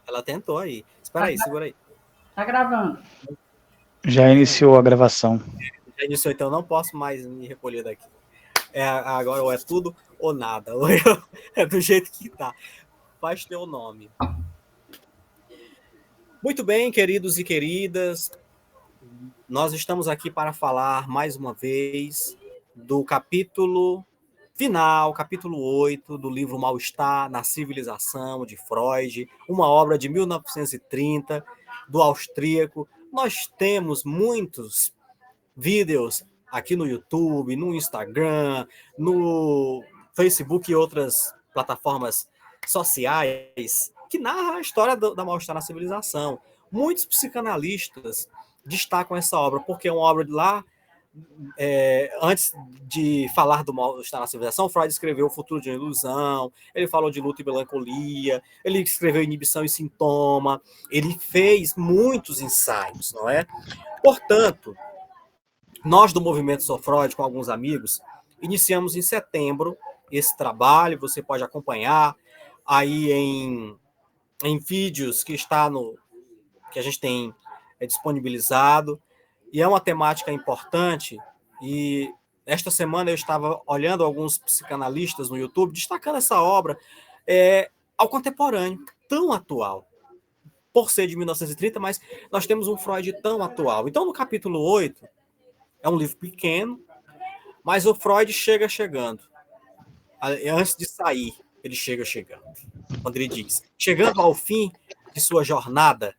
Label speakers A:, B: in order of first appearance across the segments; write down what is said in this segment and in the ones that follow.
A: Ela tentou aí. Espera
B: Tá,
A: aí, segura aí.
B: tá gravando.
C: Já iniciou a gravação.
A: Já iniciou, então não posso mais me recolher daqui. Agora ou é tudo ou nada. É do jeito que tá. Faz teu nome. Muito bem, queridos e queridas. Nós estamos aqui para falar mais uma vez do capítulo final, capítulo 8 do livro Mal-Estar na Civilização, de Freud, uma obra de 1930, do austríaco. Nós temos muitos vídeos aqui no YouTube, no Instagram, no Facebook e outras plataformas sociais que narram a história da mal-estar na civilização. Muitos psicanalistas destacam essa obra, porque é uma obra de lá. Antes de falar do mal-estar na civilização, Freud escreveu O Futuro de uma Ilusão, ele falou de luta e melancolia, ele escreveu Inibição e Sintoma, ele fez muitos ensaios, não é? Portanto, nós do Movimento Sou Freud, com alguns amigos, iniciamos em setembro esse trabalho, você pode acompanhar aí em vídeos que que a gente tem disponibilizado, e é uma temática importante, e esta semana eu estava olhando alguns psicanalistas no YouTube, destacando essa obra ao contemporâneo, tão atual, por ser de 1930, mas nós temos um Freud tão atual. Então, no capítulo 8, é um livro pequeno, mas o Freud chega chegando. Antes de sair, ele chega chegando. Quando ele diz, chegando ao fim de sua jornada,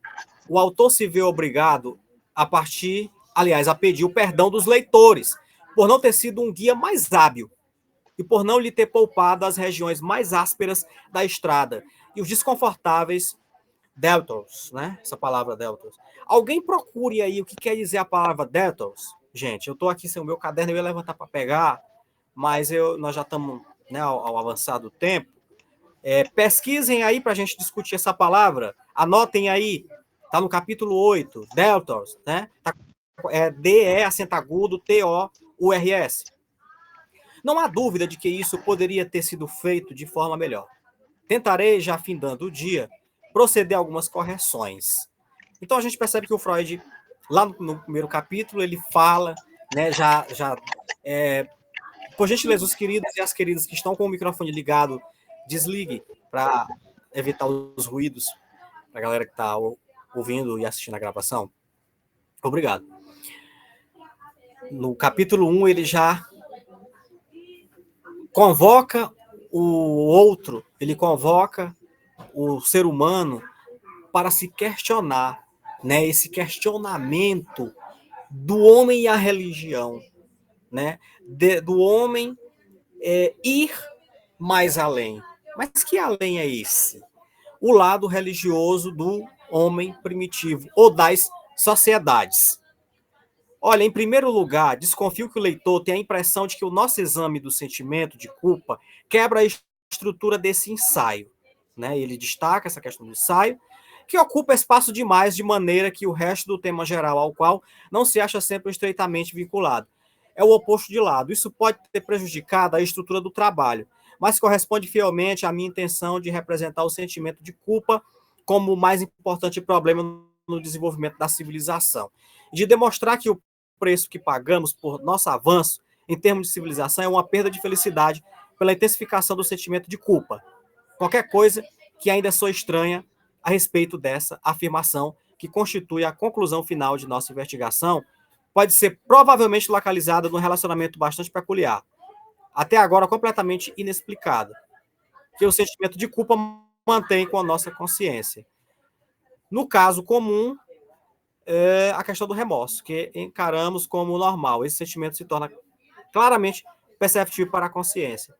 A: o autor se vê obrigado a pedir o perdão dos leitores, por não ter sido um guia mais hábil e por não lhe ter poupado as regiões mais ásperas da estrada e os desconfortáveis deltos, né? Essa palavra deltos. Alguém procure aí o que quer dizer a palavra deltos. Gente, eu estou aqui sem o meu caderno, eu ia levantar para pegar, mas nós já estamos, né, ao avançar do tempo. Pesquisem aí para a gente discutir essa palavra. Anotem aí. Está no capítulo 8, deltos, né? D-E, acento agudo, T-O-U-R-S. Não há dúvida de que isso poderia ter sido feito de forma melhor. Tentarei, já findando o dia, proceder a algumas correções. Então a gente percebe que o Freud, lá no primeiro capítulo, ele fala, né, por gentileza, os queridos e as queridas que estão com o microfone ligado, desligue para evitar os ruídos para a galera que está ouvindo e assistindo a gravação. Obrigado. No capítulo 1, ele já convoca o outro, ele convoca o ser humano para se questionar, né? Esse questionamento do homem e a religião, né? Do homem ir mais além. Mas que além é esse? O lado religioso do homem primitivo ou das sociedades. Olha, em primeiro lugar, desconfio que o leitor tenha a impressão de que o nosso exame do sentimento de culpa quebra a estrutura desse ensaio, né? Ele destaca essa questão do ensaio, que ocupa espaço demais, de maneira que o resto do tema geral ao qual não se acha sempre estreitamente vinculado. É o oposto de lado. Isso pode ter prejudicado a estrutura do trabalho, mas corresponde fielmente à minha intenção de representar o sentimento de culpa como o mais importante problema no desenvolvimento da civilização. E de demonstrar que o preço que pagamos por nosso avanço em termos de civilização é uma perda de felicidade pela intensificação do sentimento de culpa. Qualquer coisa que ainda sou estranha a respeito dessa afirmação, que constitui a conclusão final de nossa investigação, pode ser provavelmente localizada num relacionamento bastante peculiar, até agora completamente inexplicado, que o sentimento de culpa mantém com a nossa consciência. No caso comum, a questão do remorso, que encaramos como normal. Esse sentimento se torna claramente perceptível para a consciência.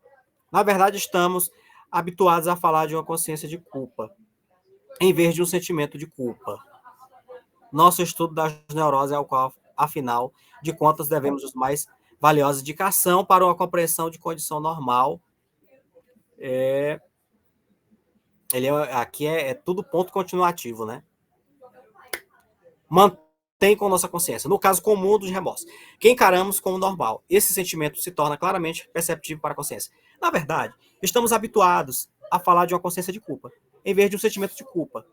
A: Na verdade, estamos habituados a falar de uma consciência de culpa, em vez de um sentimento de culpa. Nosso estudo das neuroses é o qual, afinal de contas, devemos os mais valiosa indicação para uma compreensão de condição normal. Aqui é tudo ponto continuativo, né? Mantém com nossa consciência. No caso comum dos remorsos, que encaramos como normal, esse sentimento se torna claramente perceptível para a consciência. Na verdade, estamos habituados a falar de uma consciência de culpa, em vez de um sentimento de culpa.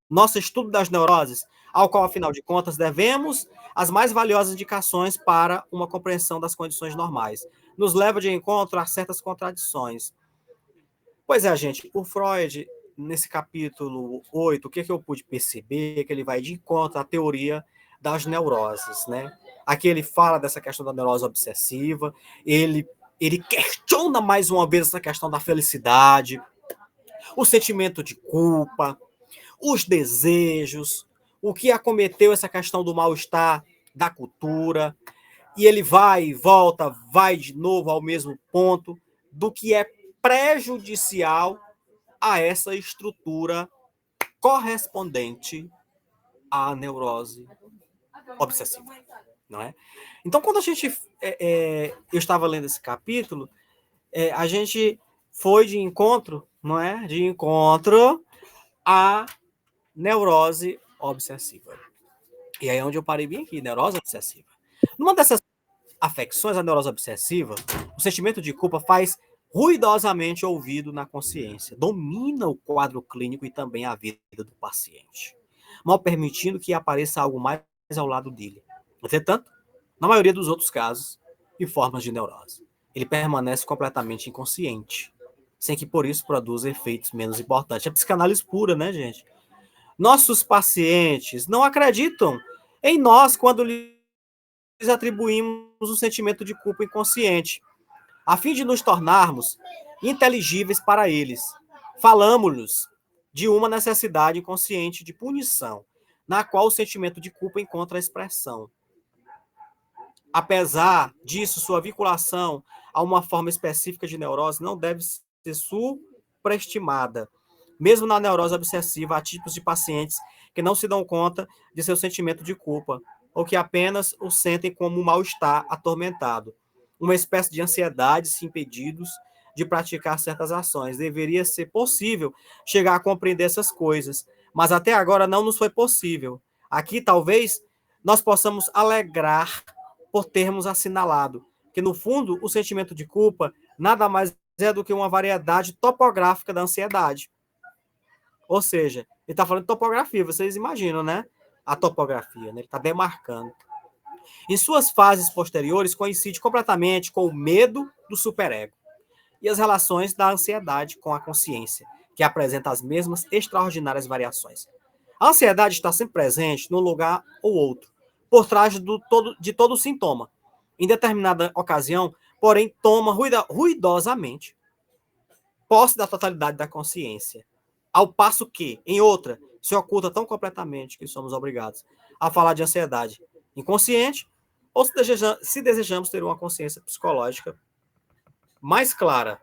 A: nosso estudo das neuroses, ao qual, afinal de contas, devemos as mais valiosas indicações para uma compreensão das condições normais. Nos leva de encontro a certas contradições. Pois é, gente, o Freud, nesse capítulo 8, o que eu pude perceber é que ele vai de encontro à teoria das neuroses, né? Aqui ele fala dessa questão da neurose obsessiva, ele questiona mais uma vez essa questão da felicidade, o sentimento de culpa, os desejos, o que acometeu essa questão do mal-estar da cultura, e ele vai e volta, vai de novo ao mesmo ponto do que é prejudicial a essa estrutura correspondente à neurose obsessiva, não é? Então, quando a gente eu estava lendo esse capítulo, a gente foi de encontro, não é? De encontro à neurose obsessiva. E aí é onde eu parei bem aqui, neurose obsessiva. Numa dessas afecções, a neurose obsessiva, o sentimento de culpa faz ruidosamente ouvido na consciência, domina o quadro clínico e também a vida do paciente, mal permitindo que apareça algo mais ao lado dele. Entretanto, na maioria dos outros casos e formas de neurose, ele permanece completamente inconsciente, sem que por isso produza efeitos menos importantes. É psicanálise pura, né, gente? Nossos pacientes não acreditam em nós quando lhes atribuímos um sentimento de culpa inconsciente, a fim de nos tornarmos inteligíveis para eles. Falamos-lhes de uma necessidade inconsciente de punição, na qual o sentimento de culpa encontra expressão. Apesar disso, sua vinculação a uma forma específica de neurose não deve ser superestimada. Mesmo na neurose obsessiva, há tipos de pacientes que não se dão conta de seu sentimento de culpa, ou que apenas o sentem como um mal-estar atormentado, uma espécie de ansiedade, se impedidos de praticar certas ações. Deveria ser possível chegar a compreender essas coisas, mas até agora não nos foi possível. Aqui, talvez, nós possamos alegrar por termos assinalado que, no fundo, o sentimento de culpa nada mais é do que uma variedade topográfica da ansiedade. Ou seja, ele está falando de topografia, vocês imaginam, né? A topografia, né? Ele está demarcando. Em suas fases posteriores, coincide completamente com o medo do superego e as relações da ansiedade com a consciência, que apresenta as mesmas extraordinárias variações. A ansiedade está sempre presente num lugar ou outro, por trás de todo sintoma. Em determinada ocasião, porém, toma ruidosamente posse da totalidade da consciência, ao passo que, em outra, se oculta tão completamente que somos obrigados a falar de ansiedade inconsciente, ou se desejamos ter uma consciência psicológica mais clara,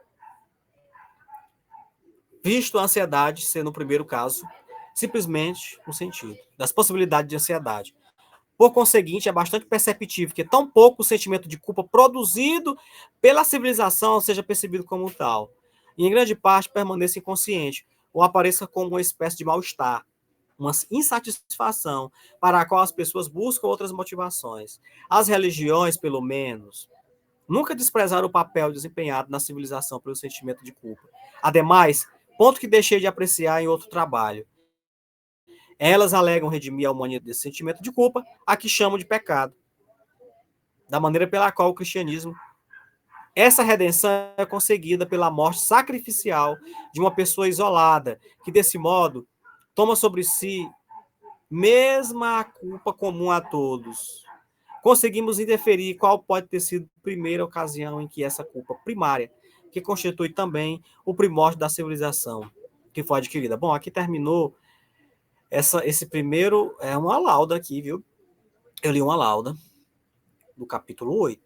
A: visto a ansiedade ser, no primeiro caso, simplesmente um sentido das possibilidades de ansiedade. Por conseguinte, é bastante perceptível que tão pouco o sentimento de culpa produzido pela civilização seja percebido como tal, e em grande parte permaneça inconsciente, ou apareça como uma espécie de mal-estar, uma insatisfação para a qual as pessoas buscam outras motivações. As religiões, pelo menos, nunca desprezaram o papel desempenhado na civilização pelo sentimento de culpa. Ademais, ponto que deixei de apreciar em outro trabalho, elas alegam redimir a humanidade desse sentimento de culpa, a que chamam de pecado, da maneira pela qual o cristianismo, essa redenção é conseguida pela morte sacrificial de uma pessoa isolada, que desse modo toma sobre si mesma a culpa comum a todos. Conseguimos inferir qual pode ter sido a primeira ocasião em que essa culpa primária, que constitui também o primórdio da civilização, que foi adquirida. Bom, aqui terminou esse primeiro, é uma lauda aqui, viu? Eu li uma lauda do capítulo 8.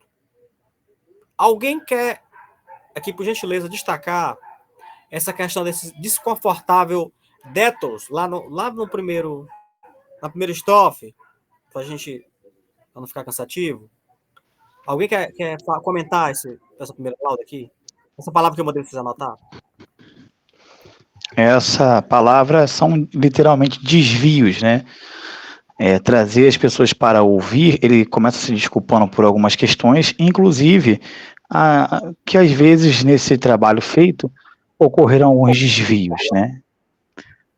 A: Alguém quer, aqui por gentileza, destacar essa questão desse desconfortável detox lá no primeiro, na primeira estrofe, para não ficar cansativo? Alguém quer comentar essa primeira lauda aqui? Essa palavra que eu mandei vocês anotar?
C: Essa palavra são literalmente desvios, né? Trazer as pessoas para ouvir, ele começa se desculpando por algumas questões, inclusive que às vezes nesse trabalho feito ocorreram alguns desvios, né?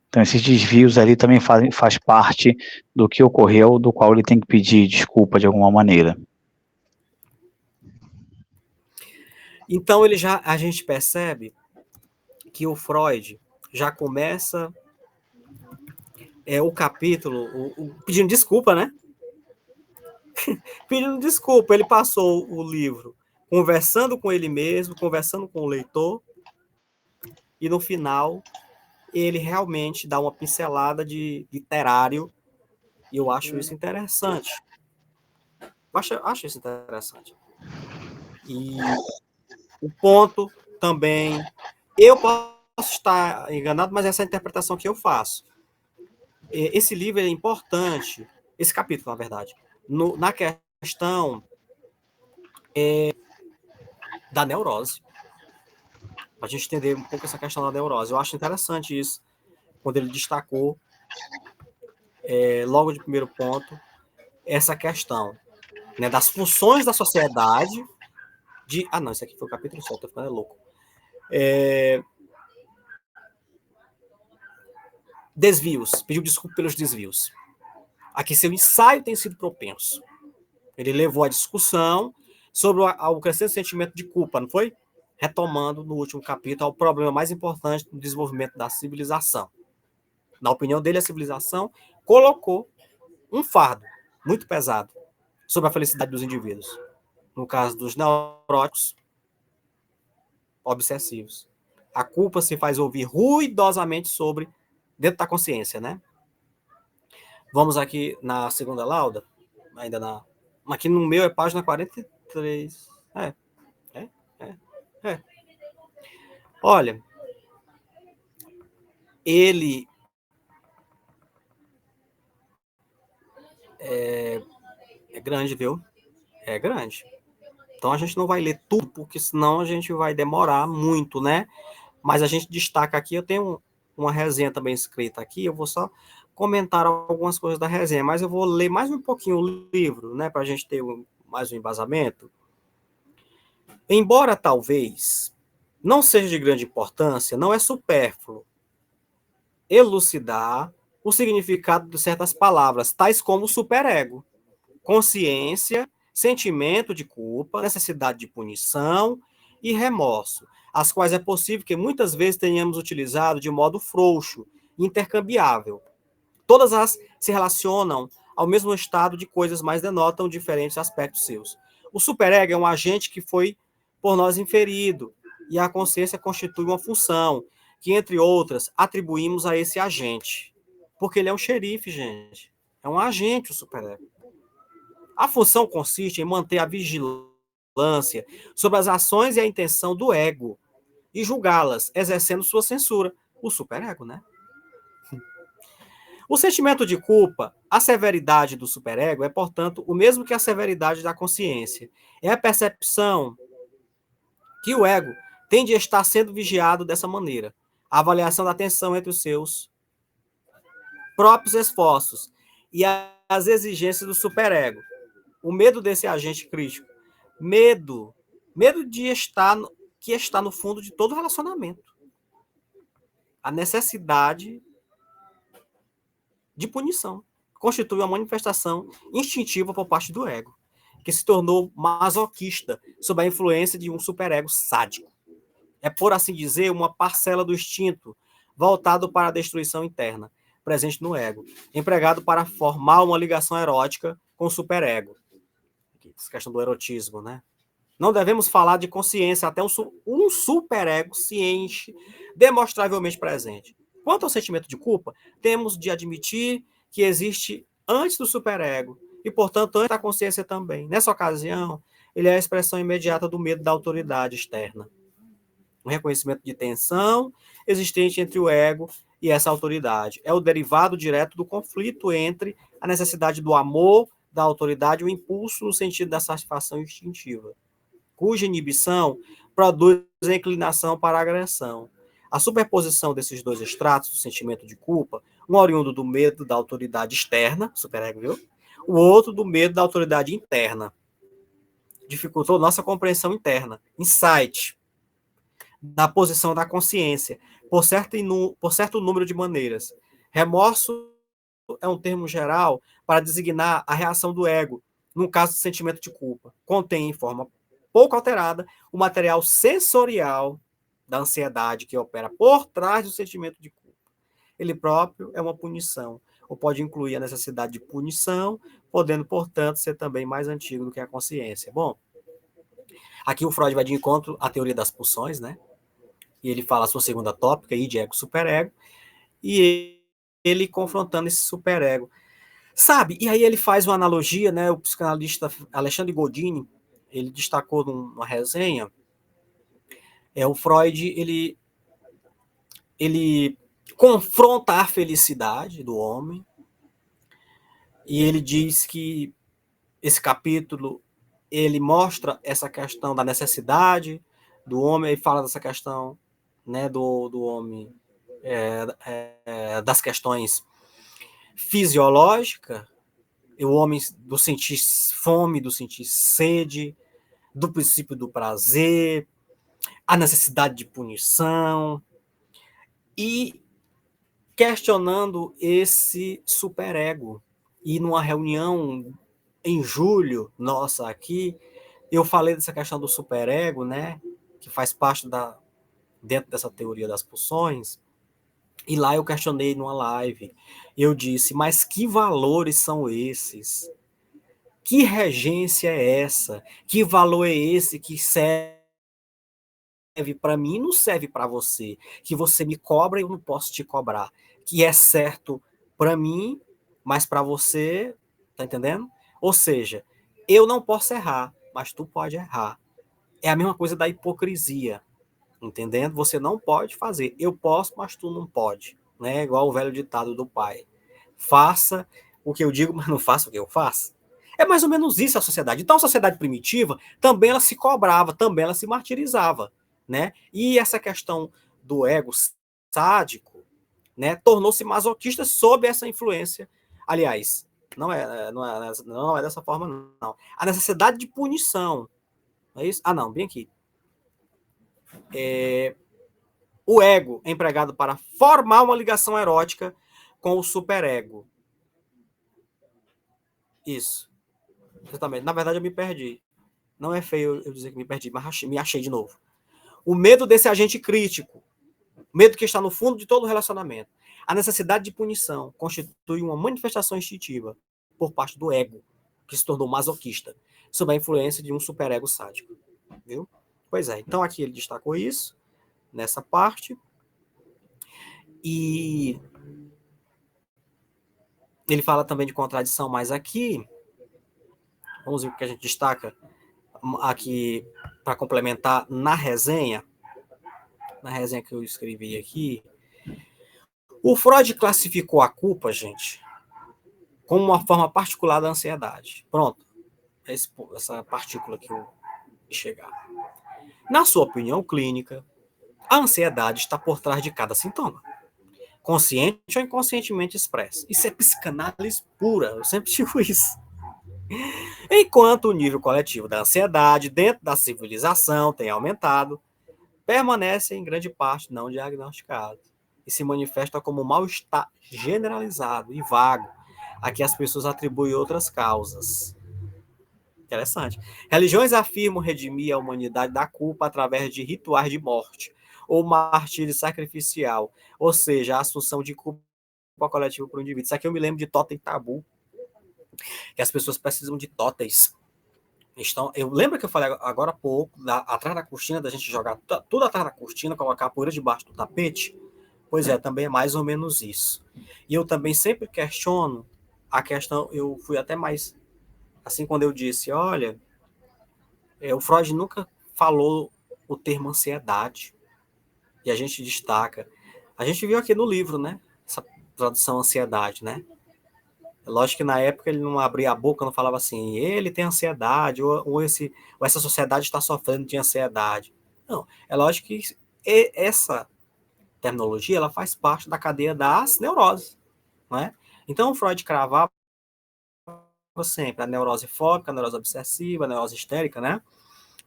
C: Então, esses desvios ali também faz parte do que ocorreu, do qual ele tem que pedir desculpa de alguma maneira.
A: Então, a gente percebe que o Freud já começa o capítulo pedindo desculpa, né? Pedindo desculpa. Ele passou o livro conversando com ele mesmo, conversando com o leitor, e no final ele realmente dá uma pincelada de literário, e eu acho isso interessante. Acho isso interessante. E o ponto também, eu posso estar enganado, mas essa é a interpretação que eu faço. Esse livro é importante, esse capítulo, na verdade, na questão da neurose. Para a gente entender um pouco essa questão da neurose. Eu acho interessante isso, quando ele destacou, logo de primeiro ponto, essa questão, né, das funções da sociedade. Não, isso aqui foi o capítulo 7, tô ficando louco. Desvios, pediu desculpa pelos desvios. Aqui seu ensaio tem sido propenso. Ele levou a discussão sobre o crescente sentimento de culpa, não foi? Retomando no último capítulo ao problema mais importante do desenvolvimento da civilização. Na opinião dele, a civilização colocou um fardo muito pesado sobre a felicidade dos indivíduos. No caso dos neuróticos obsessivos. A culpa se faz ouvir ruidosamente dentro da consciência, né? Vamos aqui na segunda lauda, aqui no meu é página 43. Olha, ele é grande, viu? É grande. Então a gente não vai ler tudo, porque senão a gente vai demorar muito, né? Mas a gente destaca aqui, eu tenho uma resenha também escrita aqui, eu vou só comentar algumas coisas da resenha, mas eu vou ler mais um pouquinho o livro, né, para a gente ter mais um embasamento. Embora talvez não seja de grande importância, não é supérfluo elucidar o significado de certas palavras, tais como superego, consciência, sentimento de culpa, necessidade de punição e remorso, as quais é possível que muitas vezes tenhamos utilizado de modo frouxo, intercambiável. Todas as se relacionam ao mesmo estado de coisas, mas denotam diferentes aspectos seus. O superego é um agente que foi por nós inferido, e a consciência constitui uma função que, entre outras, atribuímos a esse agente. Porque ele é um xerife, gente. É um agente, o superego. A função consiste em manter a vigilância sobre as ações e a intenção do ego e julgá-las, exercendo sua censura. O superego, né? O sentimento de culpa, a severidade do superego é, portanto, o mesmo que a severidade da consciência. É a percepção que o ego tem de estar sendo vigiado dessa maneira. A avaliação da tensão entre os seus próprios esforços e as exigências do superego. O medo desse agente crítico. Medo de que está no fundo de todo relacionamento. A necessidade de punição constitui uma manifestação instintiva por parte do ego, que se tornou masoquista sob a influência de um superego sádico. É, por assim dizer, uma parcela do instinto voltado para a destruição interna, presente no ego, empregado para formar uma ligação erótica com o superego. Essa questão do erotismo, né? Não devemos falar de consciência até um superego ciente, demonstravelmente presente. Quanto ao sentimento de culpa, temos de admitir que existe antes do superego e, portanto, antes da consciência também. Nessa ocasião, ele é a expressão imediata do medo da autoridade externa. Um reconhecimento de tensão existente entre o ego e essa autoridade. É o derivado direto do conflito entre a necessidade do amor, da autoridade e o impulso no sentido da satisfação instintiva, cuja inibição produz a inclinação para a agressão. A superposição desses dois estratos do sentimento de culpa, um oriundo do medo da autoridade externa, superego, viu? O outro do medo da autoridade interna. Dificultou nossa compreensão interna, insight, da posição da consciência, por certo número de maneiras. Remorso é um termo geral para designar a reação do ego, no caso do sentimento de culpa. Contém, em forma pouco alterada, o material sensorial da ansiedade que opera por trás do sentimento de culpa. Ele próprio é uma punição, ou pode incluir a necessidade de punição, podendo, portanto, ser também mais antigo do que a consciência. Bom, aqui o Freud vai de encontro à teoria das pulsões, né? E ele fala a sua segunda tópica, id, ego, superego, e ele confrontando esse superego. Sabe, e aí ele faz uma analogia, né? O psicanalista Alexandre Godin, ele destacou numa resenha, o Freud, ele confronta a felicidade do homem, e ele diz que esse capítulo, ele mostra essa questão da necessidade do homem, ele fala dessa questão, né, do homem, das questões fisiológicas, o homem do sentir fome, do sentir sede, do princípio do prazer, a necessidade de punição, e questionando esse superego. E numa reunião em julho, nossa, aqui, eu falei dessa questão do superego, né, que faz parte dentro dessa teoria das pulsões, e lá eu questionei numa live, eu disse, mas que valores são esses? Que regência é essa? Que valor é esse que serve para mim e não serve para você? Que você me cobra e eu não posso te cobrar. Que é certo para mim, mas para você, tá entendendo? Ou seja, eu não posso errar, mas tu pode errar. É a mesma coisa da hipocrisia, entendendo? Você não pode fazer. Eu posso, mas tu não pode. Né? Igual o velho ditado do pai. Faça o que eu digo, mas não faça o que eu faço. É mais ou menos isso a sociedade. Então, a sociedade primitiva também ela se cobrava, também ela se martirizava. Né? E essa questão do ego sádico, né, tornou-se masoquista sob essa influência. Aliás, não é dessa forma, não. A necessidade de punição. Não é isso? Ah, não, bem aqui. O ego é empregado para formar uma ligação erótica com o superego. Isso. Exatamente. Na verdade, eu me perdi. Não é feio eu dizer que me perdi, mas me achei de novo. O medo desse agente crítico, o medo que está no fundo de todo relacionamento. A necessidade de punição constitui uma manifestação instintiva por parte do ego, que se tornou masoquista, sob a influência de um superego sádico. Viu? Pois é, então aqui ele destacou isso, nessa parte. E ele fala também de contradição, mas aqui, vamos ver o que a gente destaca aqui para complementar na resenha que eu escrevi aqui. O Freud classificou a culpa, gente, como uma forma particular da ansiedade. Pronto, essa partícula que eu chegar. Na sua opinião clínica, a ansiedade está por trás de cada sintoma, consciente ou inconscientemente expresso. Isso é psicanálise pura, eu sempre digo isso. Enquanto o nível coletivo da ansiedade dentro da civilização tem aumentado, permanece em grande parte não diagnosticado e se manifesta como mal-estar generalizado e vago, a que as pessoas atribuem outras causas. Interessante. Religiões afirmam redimir a humanidade da culpa através de rituais de morte ou martírio sacrificial, ou seja, a assunção de culpa coletiva para o indivíduo. Isso aqui eu me lembro de totem tabu, que as pessoas precisam de totens. Então, eu lembro que eu falei agora há pouco, atrás da cortina, da gente jogar tudo atrás da cortina, colocar a poeira debaixo do tapete. Pois é, também é mais ou menos isso. E eu também sempre questiono a questão, eu fui até mais, assim, quando eu disse, olha, o Freud nunca falou o termo ansiedade, e a gente destaca. A gente viu aqui no livro, né, essa tradução ansiedade, né? Lógico que na época ele não abria a boca, não falava assim, ele tem ansiedade, ou essa sociedade está sofrendo de ansiedade. Não, é lógico que essa terminologia ela faz parte da cadeia das neuroses, né? Então o Freud cravava sempre a neurose fóbica, a neurose obsessiva, a neurose histérica, né?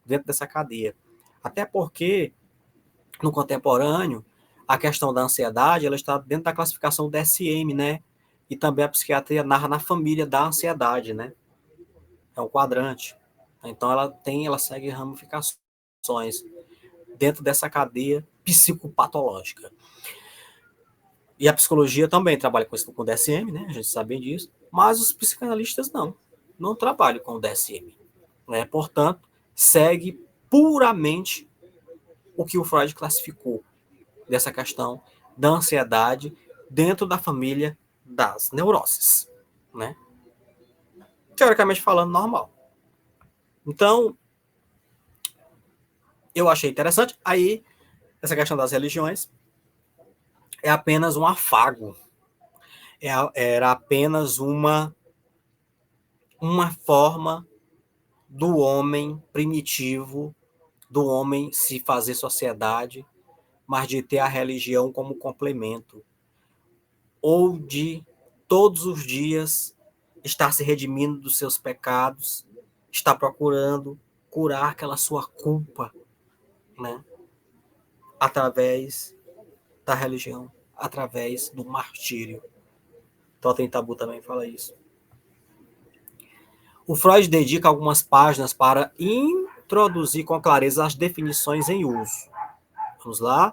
A: Dentro dessa cadeia. Até porque, no contemporâneo, a questão da ansiedade, ela está dentro da classificação DSM, né? E também a psiquiatria narra na família da ansiedade, né? É um quadrante. Então ela segue ramificações dentro dessa cadeia psicopatológica. E a psicologia também trabalha com isso, com o DSM, né? A gente sabe disso. Mas os psicanalistas não trabalham com o DSM. Né? Portanto, segue puramente o que o Freud classificou dessa questão da ansiedade dentro da família das neuroses, né? Teoricamente falando, normal. Então, eu achei interessante. Aí, essa questão das religiões é apenas um afago. Era apenas uma forma do homem primitivo, do homem se fazer sociedade, mas de ter a religião como complemento, ou de todos os dias estar se redimindo dos seus pecados, estar procurando curar aquela sua culpa, né? Através da religião, através do martírio. Totem Tabu também fala isso. O Freud dedica algumas páginas para introduzir com clareza as definições em uso. Vamos lá.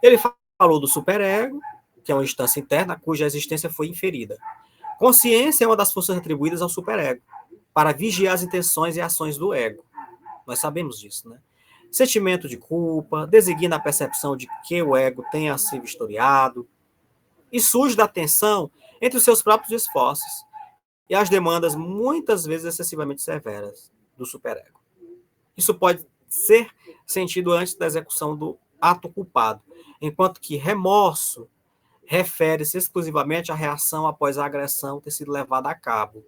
A: Ele falou do superego, que é uma instância interna cuja existência foi inferida. Consciência é uma das forças atribuídas ao superego, para vigiar as intenções e ações do ego. Nós sabemos disso, né? Sentimento de culpa, designa a percepção de que o ego tenha sido historiado, e surge da tensão entre os seus próprios esforços e as demandas muitas vezes excessivamente severas do superego. Isso pode ser sentido antes da execução do ato culpado, enquanto que remorso refere-se exclusivamente à reação após a agressão ter sido levada a cabo.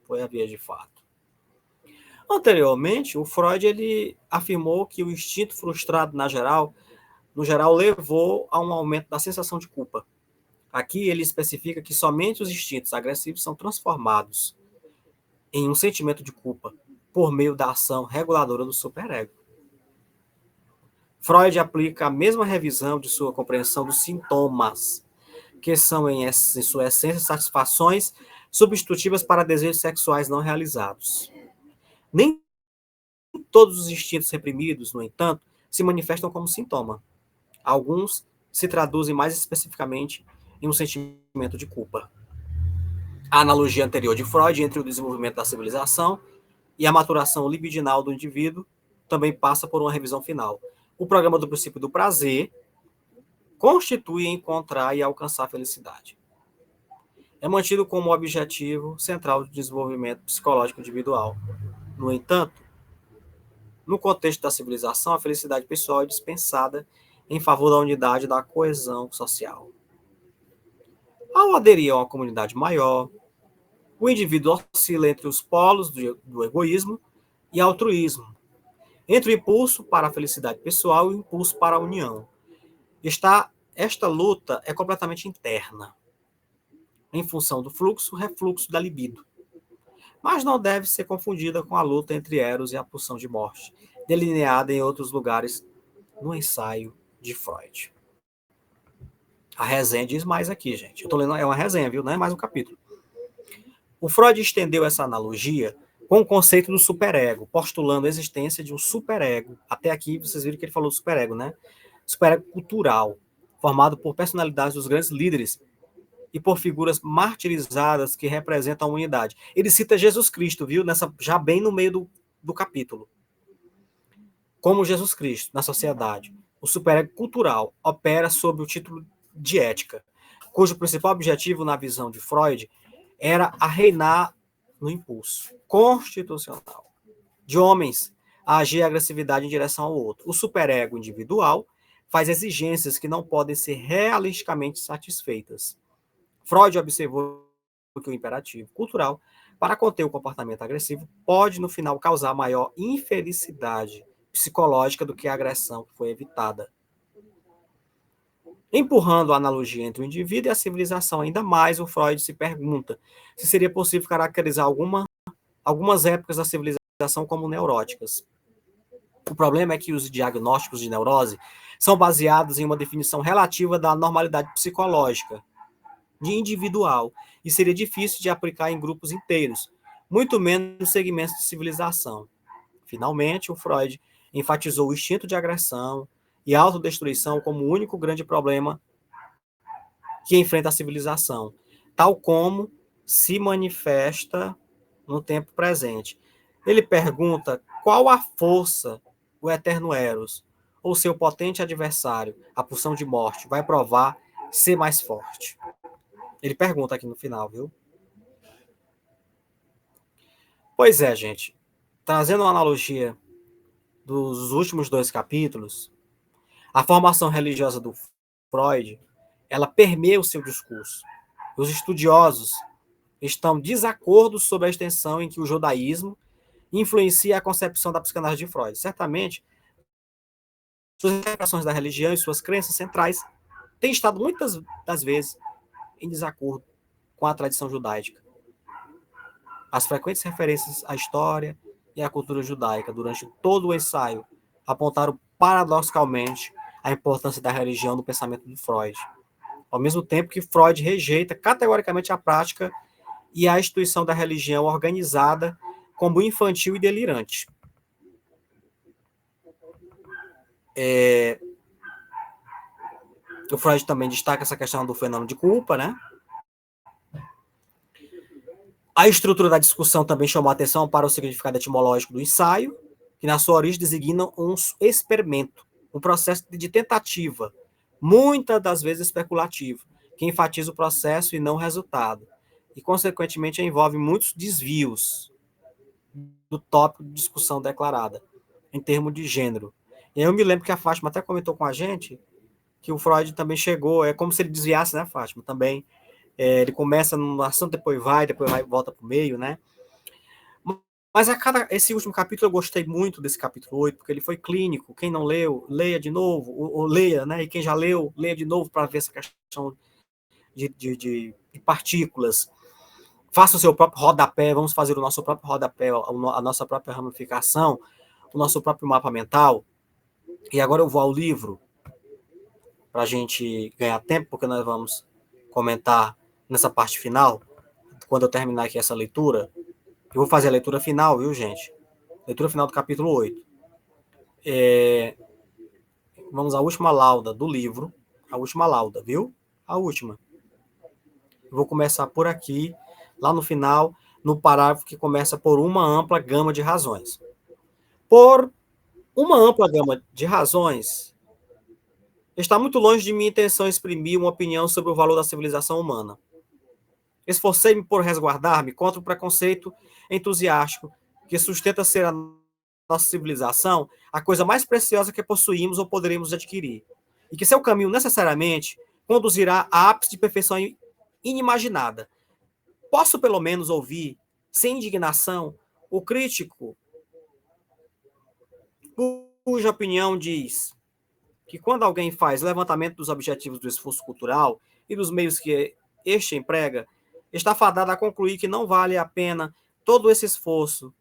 A: Foi a via de fato. Anteriormente, o Freud ele afirmou que o instinto frustrado no geral levou a um aumento da sensação de culpa. Aqui ele especifica que somente os instintos agressivos são transformados em um sentimento de culpa por meio da ação reguladora do superego. Freud aplica a mesma revisão de sua compreensão dos sintomas, que são, em sua essência, satisfações substitutivas para desejos sexuais não realizados. Nem todos os instintos reprimidos, no entanto, se manifestam como sintoma. Alguns se traduzem mais especificamente em um sentimento de culpa. A analogia anterior de Freud entre o desenvolvimento da civilização e a maturação libidinal do indivíduo também passa por uma revisão final. O programa do princípio do prazer constitui encontrar e alcançar a felicidade. É mantido como objetivo central do desenvolvimento psicológico individual. No entanto, no contexto da civilização, a felicidade pessoal é dispensada em favor da unidade e da coesão social. Ao aderir a uma comunidade maior, o indivíduo oscila entre os polos do egoísmo e altruísmo, entre o impulso para a felicidade pessoal e o impulso para a união. Esta luta é completamente interna, em função do fluxo-refluxo da libido, mas não deve ser confundida com a luta entre Eros e a pulsão de morte, delineada em outros lugares no ensaio de Freud. A resenha diz mais aqui, gente. Eu estou lendo, é uma resenha, viu? Não é mais um capítulo. O Freud estendeu essa analogia com o conceito do superego, postulando a existência de um superego. Até aqui vocês viram que ele falou do superego, né? Superego cultural, formado por personalidades dos grandes líderes e por figuras martirizadas que representam a unidade. Ele cita Jesus Cristo, viu? Já bem no meio do capítulo. Como Jesus Cristo, na sociedade, o superego cultural opera sob o título de ética, cujo principal objetivo, na visão de Freud, era a reinar no impulso constitucional de homens a agir a agressividade em direção ao outro. O superego individual faz exigências que não podem ser realisticamente satisfeitas. Freud observou que o imperativo cultural, para conter o comportamento agressivo, pode, no final, causar maior infelicidade psicológica do que a agressão que foi evitada. Empurrando a analogia entre o indivíduo e a civilização ainda mais, o Freud se pergunta se seria possível caracterizar algumas épocas da civilização como neuróticas. O problema é que os diagnósticos de neurose são baseados em uma definição relativa da normalidade psicológica, de individual, e seria difícil de aplicar em grupos inteiros, muito menos segmentos de civilização. Finalmente, o Freud enfatizou o instinto de agressão e autodestruição como o único grande problema que enfrenta a civilização, tal como se manifesta no tempo presente. Ele pergunta qual a força o eterno Eros, ou seu potente adversário, a pulsão de morte, vai provar ser mais forte. Ele pergunta aqui no final, viu? Pois é, gente. Trazendo uma analogia dos últimos 2 capítulos, a formação religiosa do Freud, ela permeia o seu discurso. Os estudiosos estão de desacordo sobre a extensão em que o judaísmo influencia a concepção da psicanálise de Freud. Certamente, suas interpretações da religião e suas crenças centrais têm estado muitas das vezes em desacordo com a tradição judaica. As frequentes referências à história e à cultura judaica durante todo o ensaio apontaram paradoxalmente a importância da religião no pensamento de Freud, ao mesmo tempo que Freud rejeita categoricamente a prática e a instituição da religião organizada como infantil e delirante. O Freud também destaca essa questão do fenômeno de culpa, né? A estrutura da discussão também chamou a atenção para o significado etimológico do ensaio, que na sua origem designa um experimento, um processo de tentativa, muitas das vezes especulativo, que enfatiza o processo e não o resultado, e consequentemente envolve muitos desvios do tópico de discussão declarada, em termos de gênero. E eu me lembro que a Fátima até comentou com a gente que o Freud também chegou, é como se ele desviasse, né, Fátima? Também ele começa numa ação, depois vai, volta para o meio, né? Mas esse último capítulo eu gostei muito desse capítulo 8, porque ele foi clínico. Quem não leu, leia de novo, ou leia, né? E quem já leu, leia de novo para ver essa questão de partículas. Faça o seu próprio rodapé, vamos fazer o nosso próprio rodapé, a nossa própria ramificação, o nosso próprio mapa mental. E agora eu vou ao livro, para a gente ganhar tempo, porque nós vamos comentar nessa parte final, quando eu terminar aqui essa leitura. Eu vou fazer a leitura final, viu, gente? Leitura final do capítulo 8. Vamos à última lauda do livro. A última lauda, viu? A última. Eu vou começar por aqui, lá no final, no parágrafo que começa por uma ampla gama de razões. Por uma ampla gama de razões, está muito longe de minha intenção exprimir uma opinião sobre o valor da civilização humana. Esforcei-me por resguardar-me contra o preconceito entusiástico que sustenta ser a nossa civilização a coisa mais preciosa que possuímos ou poderemos adquirir, e que seu caminho necessariamente conduzirá a ápice de perfeição inimaginada. Posso, pelo menos, ouvir, sem indignação, o crítico cuja opinião diz que quando alguém faz levantamento dos objetivos do esforço cultural e dos meios que este emprega, está fadado a concluir que não vale a pena todo esse esforço,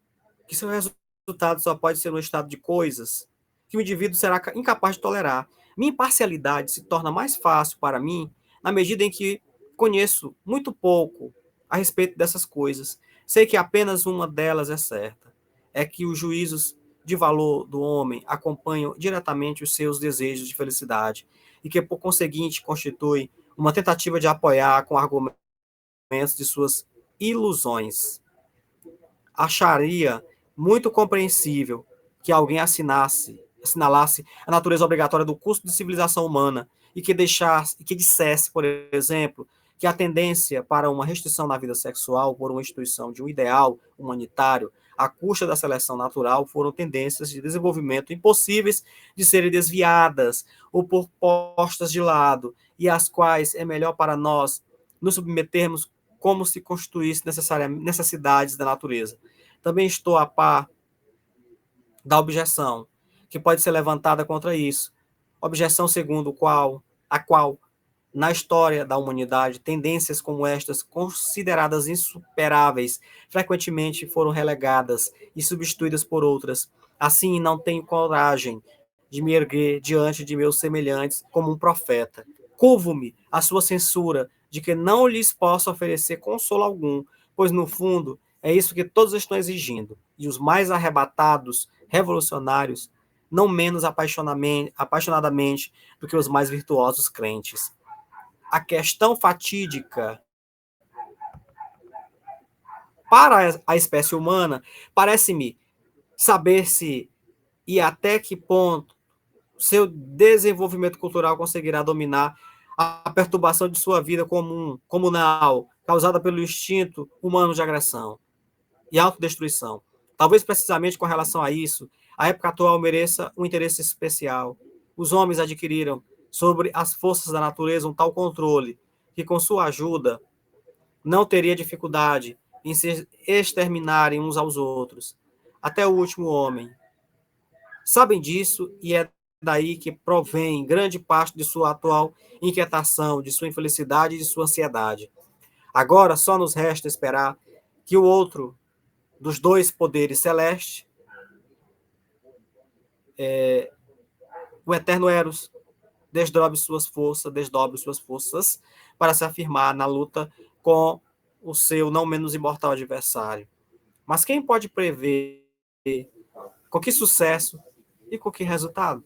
A: que seu resultado só pode ser um estado de coisas que o indivíduo será incapaz de tolerar. Minha imparcialidade se torna mais fácil para mim na medida em que conheço muito pouco a respeito dessas coisas. Sei que apenas uma delas é certa, é que os juízos de valor do homem acompanham diretamente os seus desejos de felicidade e que, por conseguinte, constitui uma tentativa de apoiar com argumentos de suas ilusões. Acharia muito compreensível que alguém assinalasse a natureza obrigatória do curso de civilização humana e que dissesse, por exemplo, que a tendência para uma restrição na vida sexual por uma instituição de um ideal humanitário à custa da seleção natural foram tendências de desenvolvimento impossíveis de serem desviadas ou postas de lado, e às quais é melhor para nós nos submetermos como se constituísse necessidades da natureza. Também estou a par da objeção que pode ser levantada contra isso. Objeção segundo a qual, na história da humanidade, tendências como estas, consideradas insuperáveis, frequentemente foram relegadas e substituídas por outras. Assim, não tenho coragem de me erguer diante de meus semelhantes como um profeta. Curvo-me à sua censura de que não lhes posso oferecer consolo algum, pois no fundo é isso que todos estão exigindo. E os mais arrebatados, revolucionários, não menos apaixonadamente do que os mais virtuosos crentes. A questão fatídica para a espécie humana parece-me saber se e até que ponto seu desenvolvimento cultural conseguirá dominar a perturbação de sua vida comum, comunal, causada pelo instinto humano de agressão e autodestruição. Talvez precisamente com relação a isso, a época atual mereça um interesse especial. Os homens adquiriram sobre as forças da natureza um tal controle que, com sua ajuda, não teria dificuldade em se exterminarem uns aos outros, até o último homem. Sabem disso e é daí que provém grande parte de sua atual inquietação, de sua infelicidade e de sua ansiedade. Agora só nos resta esperar que o outro dos dois poderes celestes, o eterno Eros, desdobre suas forças para se afirmar na luta com o seu não menos imortal adversário. Mas quem pode prever com que sucesso e com que resultado?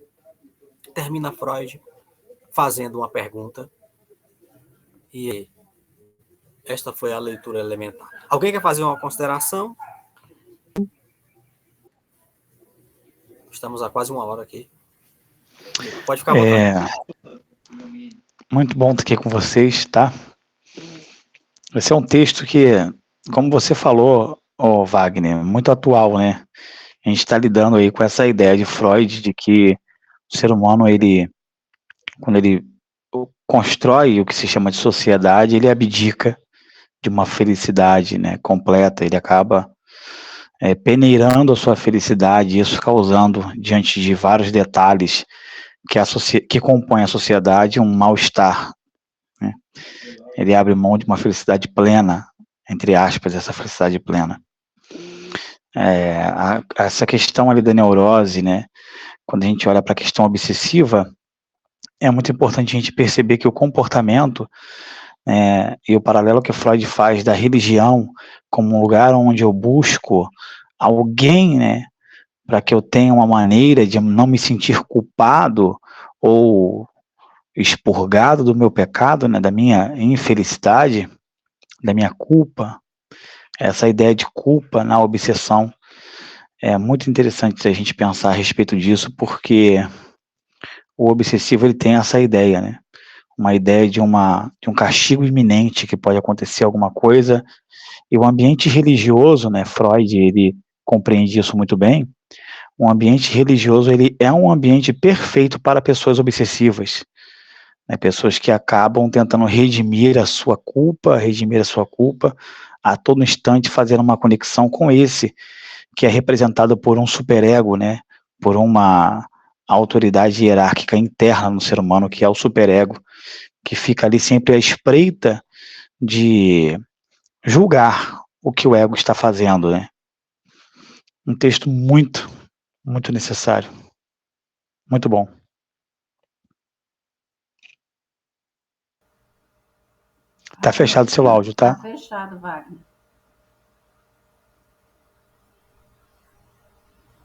A: Termina Freud fazendo uma pergunta e esta foi a leitura elementar. Alguém quer fazer uma consideração? Estamos há quase uma hora aqui. Pode ficar à vontade.
C: Muito bom estar aqui com vocês, tá? Esse é um texto que, como você falou, Wagner, muito atual, né? A gente está lidando aí com essa ideia de Freud de que o ser humano, quando ele constrói o que se chama de sociedade, ele abdica de uma felicidade, né, completa, ele acaba peneirando a sua felicidade, isso causando, diante de vários detalhes que compõem a sociedade, um mal-estar, né? Ele abre mão de uma felicidade plena, entre aspas, essa felicidade plena. Essa questão ali da neurose, né, quando a gente olha para a questão obsessiva, é muito importante a gente perceber que o comportamento e o paralelo que Freud faz da religião como um lugar onde eu busco alguém, né, para que eu tenha uma maneira de não me sentir culpado ou expurgado do meu pecado, né, da minha infelicidade, da minha culpa. Essa ideia de culpa na obsessão é muito interessante a gente pensar a respeito disso, porque o obsessivo ele tem essa ideia, né? Uma ideia de um castigo iminente, que pode acontecer alguma coisa, e o ambiente religioso, né, Freud, ele compreende isso muito bem. O ambiente religioso, ele é um ambiente perfeito para pessoas obsessivas, né, pessoas que acabam tentando redimir a sua culpa, a todo instante fazendo uma conexão com esse, que é representado por um superego, né, por uma autoridade hierárquica interna no ser humano, que é o superego, que fica ali sempre à espreita de julgar o que o ego está fazendo, né? Um texto muito, muito necessário. Muito bom. Tá fechado seu áudio, tá?
B: Tá fechado, Wagner.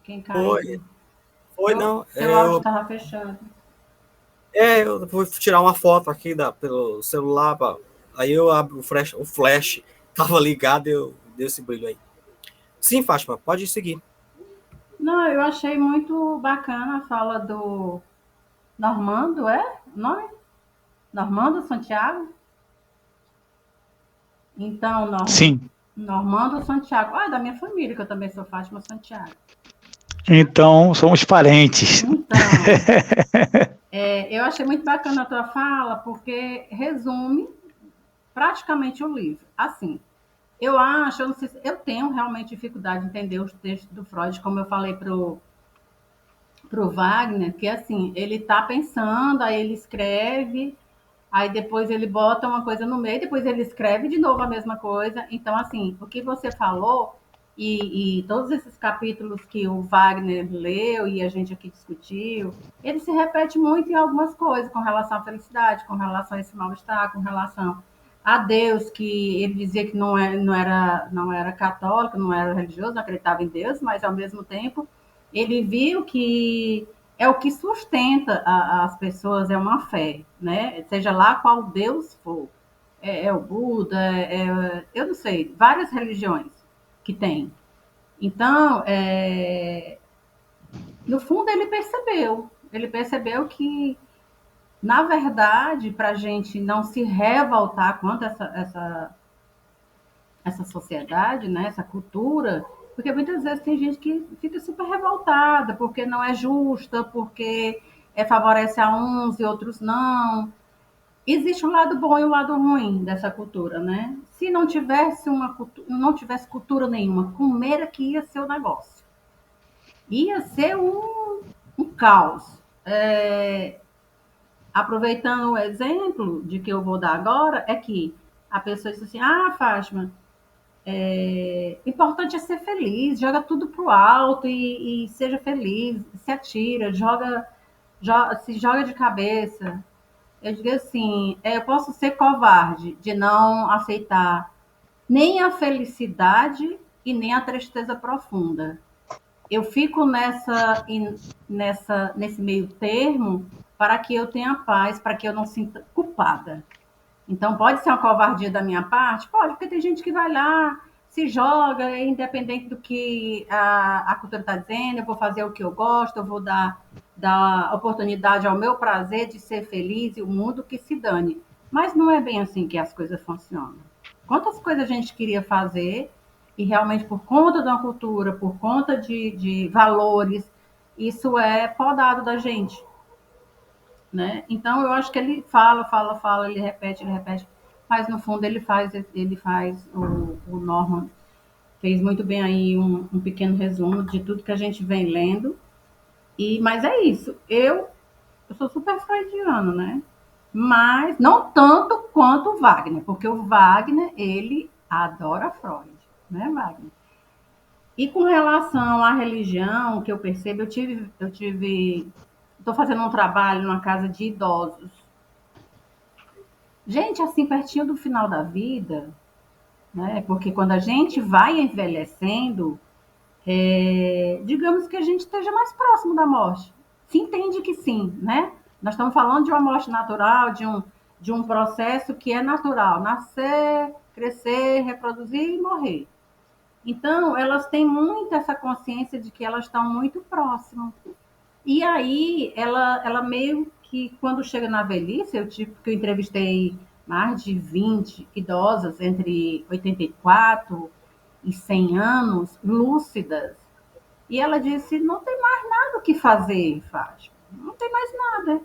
B: Quem caiu?
A: Foi não.
B: Seu áudio estava fechado.
A: Eu vou tirar uma foto aqui pelo celular, aí eu abro o flash estava ligado, deu esse brilho aí. Sim, Fátima, pode seguir.
B: Não, eu achei muito bacana a fala do Normando, Nome? Normando Santiago? Então,
C: Sim.
B: Normando Santiago. Da minha família, que eu também sou Fátima Santiago.
C: Então, somos parentes.
B: Então, eu achei muito bacana a tua fala, porque resume praticamente o livro. Assim, eu não sei eu tenho realmente dificuldade de entender os textos do Freud, como eu falei pro Wagner, que assim, ele tá pensando, aí ele escreve, aí depois ele bota uma coisa no meio, depois ele escreve de novo a mesma coisa. Então, assim, o que você falou e todos esses capítulos que o Wagner leu e a gente aqui discutiu, ele se repete muito em algumas coisas, com relação à felicidade, com relação a esse mal-estar, com relação a Deus, que ele dizia que não era católico, não era religioso, não acreditava em Deus, mas ao mesmo tempo ele viu que é o que sustenta as pessoas, é uma fé, né? Seja lá qual Deus for. É o Buda, eu não sei, várias religiões que tem. Então, no fundo, ele percebeu que, na verdade, para a gente não se revoltar contra essa sociedade, né, essa cultura, porque muitas vezes tem gente que fica super revoltada, porque não é justa, porque favorece a uns e outros não. Existe um lado bom e um lado ruim dessa cultura, né? Se não tivesse não tivesse cultura nenhuma, como era que ia ser o negócio? Ia ser um caos. Aproveitando o exemplo de que eu vou dar agora, é que a pessoa diz assim: ah, Fátima, o importante é ser feliz, joga tudo pro alto e seja feliz, se atira, se joga de cabeça. Eu digo assim, eu posso ser covarde de não aceitar nem a felicidade e nem a tristeza profunda. Eu fico nesse meio termo para que eu tenha paz, para que eu não sinta culpada. Então, pode ser uma covardia da minha parte? Pode, porque tem gente que vai lá, se joga, independente do que a cultura está dizendo, eu vou fazer o que eu gosto, eu vou dar oportunidade ao meu prazer de ser feliz e o mundo que se dane. Mas não é bem assim que as coisas funcionam. Quantas coisas a gente queria fazer e realmente por conta da cultura, por conta de valores, isso é podado da gente, né? Então eu acho que ele fala, ele repete, mas no fundo ele faz o Norman fez muito bem aí um pequeno resumo de tudo que a gente vem lendo. Mas é isso. Eu sou super freudiano, né? Mas não tanto quanto o Wagner, porque o Wagner ele adora Freud, né, Wagner? E com relação à religião, que eu percebo, estou fazendo um trabalho numa casa de idosos. Gente, assim, pertinho do final da vida, né? Porque quando a gente vai envelhecendo, digamos que a gente esteja mais próximo da morte. Se entende que sim, né? Nós estamos falando de uma morte natural, de um processo que é natural, nascer, crescer, reproduzir e morrer. Então, elas têm muito essa consciência de que elas estão muito próximas. E aí, ela meio que, quando chega na velhice, porque eu entrevistei mais de 20 idosas entre 84 e 100 anos, lúcidas, e ela disse: não tem mais nada o que fazer, Fátima. Não tem mais nada.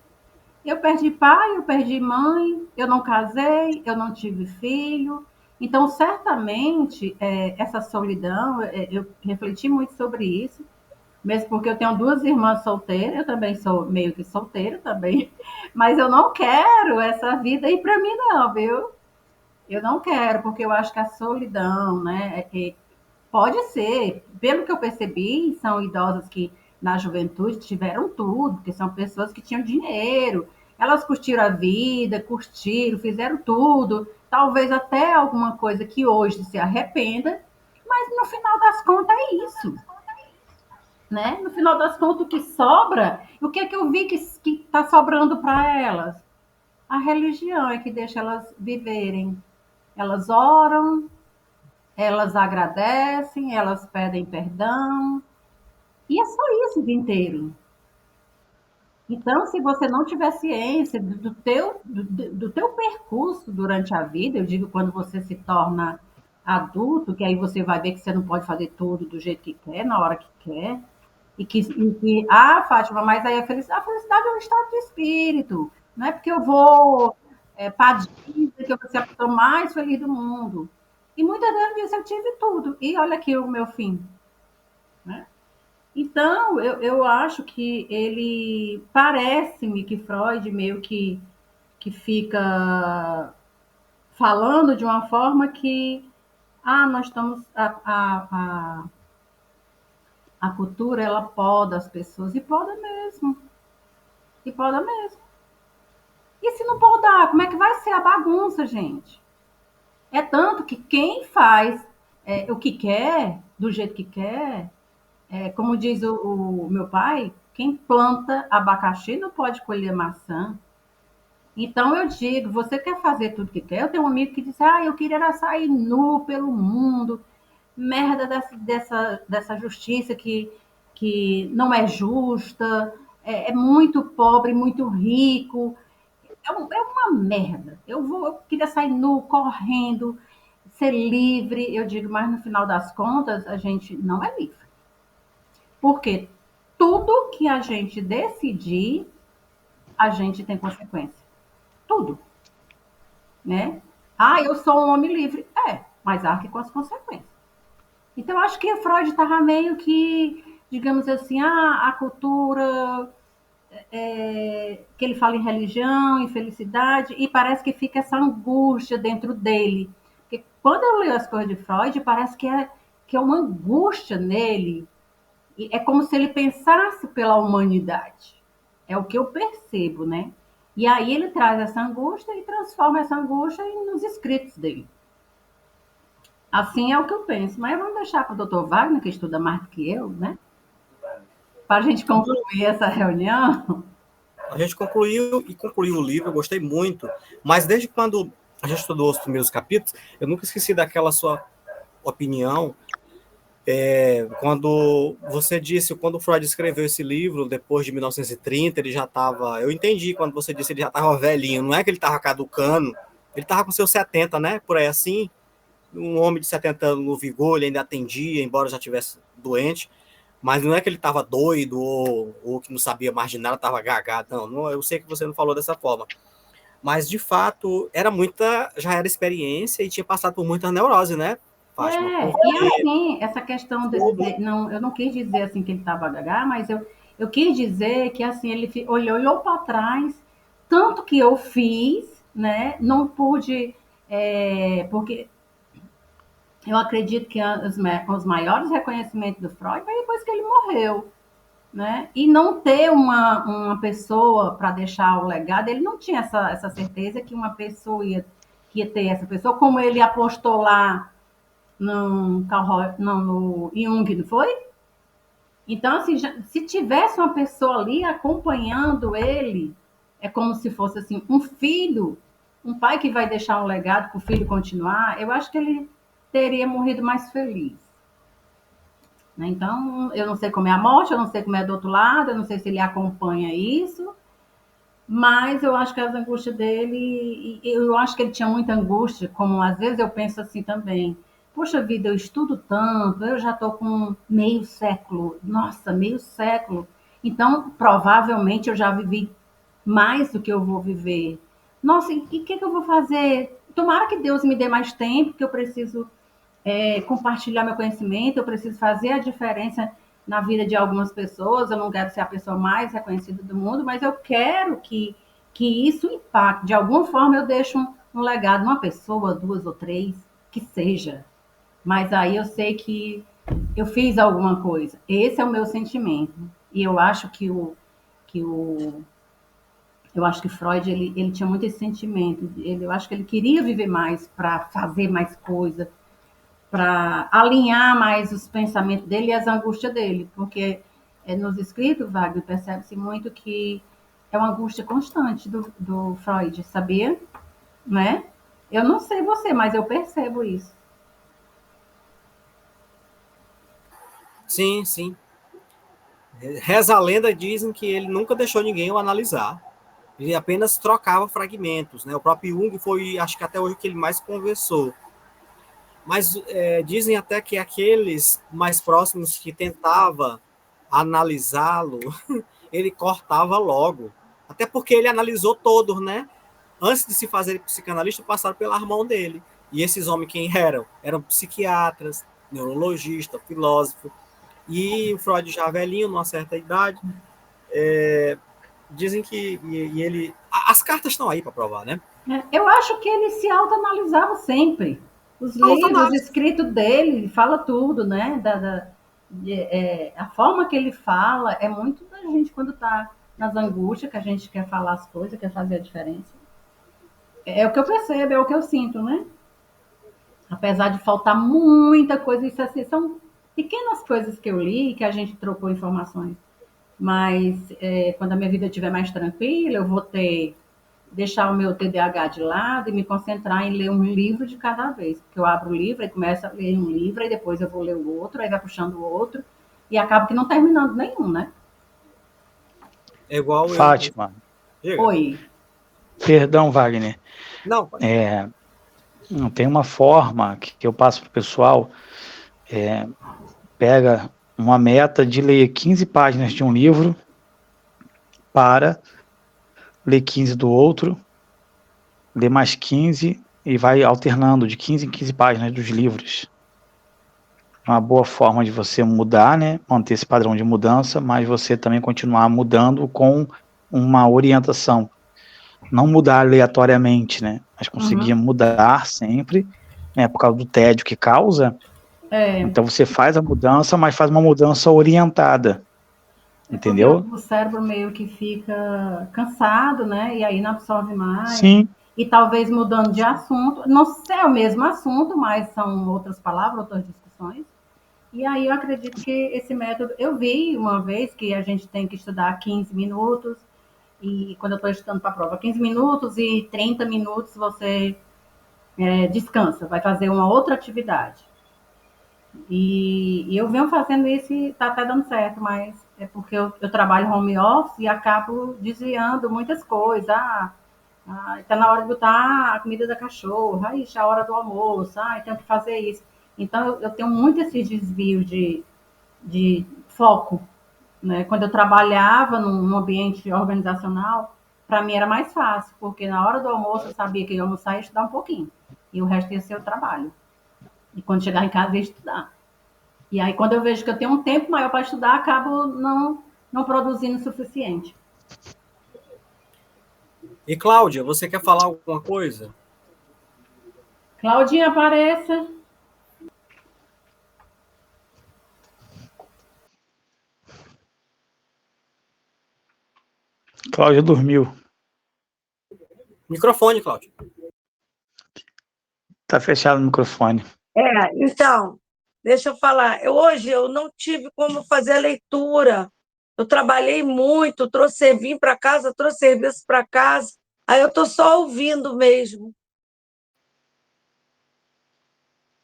B: Eu perdi pai, eu perdi mãe, eu não casei, eu não tive filho. Então, certamente, essa solidão, eu refleti muito sobre isso, mesmo porque eu tenho duas irmãs solteiras, eu também sou meio que solteira também, mas eu não quero essa vida aí para mim não, viu? Eu não quero, porque eu acho que a solidão, né, pode ser, pelo que eu percebi, são idosas que na juventude tiveram tudo, que são pessoas que tinham dinheiro, elas curtiram a vida, curtiram, fizeram tudo, talvez até alguma coisa que hoje se arrependa, mas no final das contas é isso, né? No final das contas, o que sobra, o que é que eu vi que está sobrando para elas? A religião é que deixa elas viverem. Elas oram, elas agradecem, elas pedem perdão, e é só isso o dia inteiro. Então, se você não tiver ciência do teu percurso durante a vida, eu digo quando você se torna adulto, que aí você vai ver que você não pode fazer tudo do jeito que quer, na hora que quer, Fátima, mas aí a felicidade é um estado de espírito, não é porque eu vou para a Disney que eu vou ser a pessoa mais feliz do mundo. E muitas vezes eu tive tudo, e olha aqui o meu fim, né? Então, eu acho que ele parece-me que Freud meio que fica falando de uma forma que nós estamos a cultura, ela poda as pessoas, e poda mesmo, e poda mesmo. E se não podar, como é que vai ser a bagunça, gente? É tanto que quem faz o que quer, do jeito que quer, como diz o meu pai, quem planta abacaxi não pode colher maçã. Então eu digo, você quer fazer tudo que quer? Eu tenho um amigo que disse, eu queria sair nu pelo mundo, merda dessa justiça que não é justa, é muito pobre, muito rico, é uma merda. Eu queria sair nu, correndo, ser livre, eu digo, mas no final das contas a gente não é livre. Porque tudo que a gente decidir, a gente tem consequência. Tudo. Né? Eu sou um homem livre. Mas arque com as consequências. Então, eu acho que Freud estava meio que, digamos assim, a cultura, que ele fala em religião, em felicidade, e parece que fica essa angústia dentro dele. Porque quando eu leio as coisas de Freud, parece que é uma angústia nele. E é como se ele pensasse pela humanidade. É o que eu percebo, né? E aí ele traz essa angústia e transforma essa angústia nos escritos dele. Assim é o que eu penso. Mas vamos deixar para o doutor Wagner, que estuda mais do que eu, né? Para a gente concluir essa reunião.
A: A gente concluiu o livro, eu gostei muito, mas desde quando a gente estudou os primeiros capítulos, eu nunca esqueci daquela sua opinião, quando você disse, quando o Freud escreveu esse livro, depois de 1930, ele já estava, eu entendi quando você disse ele já estava velhinho, não é que ele estava caducando, ele estava com seus 70, né, por aí assim, um homem de 70 anos no vigor, ele ainda atendia, embora já estivesse doente, mas não é que ele estava doido ou que não sabia mais de nada, estava gagado. Não, eu sei que você não falou dessa forma. Mas, de fato, já era experiência e tinha passado por muita neurose, né, Fátima?
B: E assim, essa questão não, eu não quis dizer assim que ele estava gaga, mas eu quis dizer que assim ele olhou para trás, tanto que eu fiz, né? Não pude, porque eu acredito que os maiores reconhecimentos do Freud foi depois que ele morreu, né? E não ter uma pessoa para deixar o legado, ele não tinha essa certeza que uma pessoa que ia ter essa pessoa, como ele apostou lá no Jung, não foi? Então, assim, se tivesse uma pessoa ali acompanhando ele, é como se fosse assim, um filho, um pai que vai deixar um legado para o filho continuar, eu acho que ele teria morrido mais feliz. Né? Então, eu não sei como é a morte, eu não sei como é do outro lado, eu não sei se ele acompanha isso, mas eu acho que as angústias dele, eu acho que ele tinha muita angústia, como às vezes eu penso assim também. Poxa vida, eu estudo tanto, eu já estou com meio século, nossa, meio século. Então, provavelmente eu já vivi mais do que eu vou viver. Nossa, e o que eu vou fazer? Tomara que Deus me dê mais tempo, que eu preciso compartilhar meu conhecimento, eu preciso fazer a diferença na vida de algumas pessoas. Eu não quero ser a pessoa mais reconhecida do mundo, mas eu quero que isso impacte. De alguma forma, eu deixo um legado, uma pessoa, duas ou três, que seja. Mas aí eu sei que eu fiz alguma coisa. Esse é o meu sentimento. E eu acho que eu acho que Freud ele tinha muito esse sentimento. Eu acho que ele queria viver mais para fazer mais coisa, para alinhar mais os pensamentos dele e as angústias dele, porque nos escritos, Wagner, percebe-se muito que é uma angústia constante do Freud, sabia? Né? Eu não sei você, mas eu percebo isso.
A: Sim, sim. Reza a lenda, dizem que ele nunca deixou ninguém o analisar. Ele apenas trocava fragmentos, né? O próprio Jung foi, acho que até hoje, que ele mais conversou. Mas dizem até que aqueles mais próximos que tentava analisá-lo, ele cortava logo. Até porque ele analisou todos, né? Antes de se fazer psicanalista, passaram pela mão dele. E esses homens quem eram? Eram psiquiatras, neurologistas, filósofos. E o Freud já velhinho, numa certa idade, dizem que ele... As cartas estão aí para provar, né?
B: Eu acho que ele se autoanalisava sempre. Os livros escritos dele, fala tudo, né? A forma que ele fala é muito da gente quando está nas angústias, que a gente quer falar as coisas, quer fazer a diferença. É o que eu percebo, é o que eu sinto, né? Apesar de faltar muita coisa, isso assim, são pequenas coisas que eu li, que a gente trocou informações. Mas quando a minha vida estiver mais tranquila, eu vou deixar o meu TDAH de lado e me concentrar em ler um livro de cada vez. Porque eu abro o livro e começo a ler um livro, e depois eu vou ler o outro, aí vai puxando o outro, e acabo que não terminando nenhum, né?
A: É igual
C: Fátima.
B: Oi.
C: Perdão, Wagner.
A: Não.
C: Tem uma forma que eu passo para o pessoal, pega uma meta de ler 15 páginas de um livro, para ler 15 do outro, ler mais 15 e vai alternando de 15 em 15 páginas dos livros. É uma boa forma de você mudar, né? Manter esse padrão de mudança, mas você também continuar mudando com uma orientação. Não mudar aleatoriamente, né? Mas conseguir mudar sempre, né? Por causa do tédio que causa. Então você faz a mudança, mas faz uma mudança orientada. Entendeu?
B: O cérebro meio que fica cansado, né? E aí não absorve mais.
C: Sim.
B: E talvez mudando de assunto, não sei, é o mesmo assunto, mas são outras palavras, outras discussões. E aí eu acredito que esse método, eu vi uma vez que a gente tem que estudar 15 minutos, e quando eu estou estudando para a prova, 15 minutos e 30 minutos você descansa, vai fazer uma outra atividade. E eu venho fazendo isso e está até dando certo, mas é porque eu trabalho home office e acabo desviando muitas coisas. Está na hora de botar a comida da cachorra, aí já é a hora do almoço, tenho que fazer isso. Então, eu tenho muito esse desvio de foco. Né? Quando eu trabalhava num ambiente organizacional, para mim era mais fácil, porque na hora do almoço eu sabia que ia almoçar e estudar um pouquinho. E o resto ia ser o trabalho. E quando chegar em casa, ia estudar. E aí, quando eu vejo que eu tenho um tempo maior para estudar, acabo não produzindo o suficiente.
A: E, Cláudia, você quer falar alguma coisa?
B: Claudinha, apareça.
C: Cláudia dormiu.
A: Microfone, Cláudia.
C: Tá fechado o microfone.
D: Então, deixa eu falar. Hoje eu não tive como fazer a leitura. Eu trabalhei muito, vim para casa, trouxe serviço para casa. Aí eu estou só ouvindo mesmo.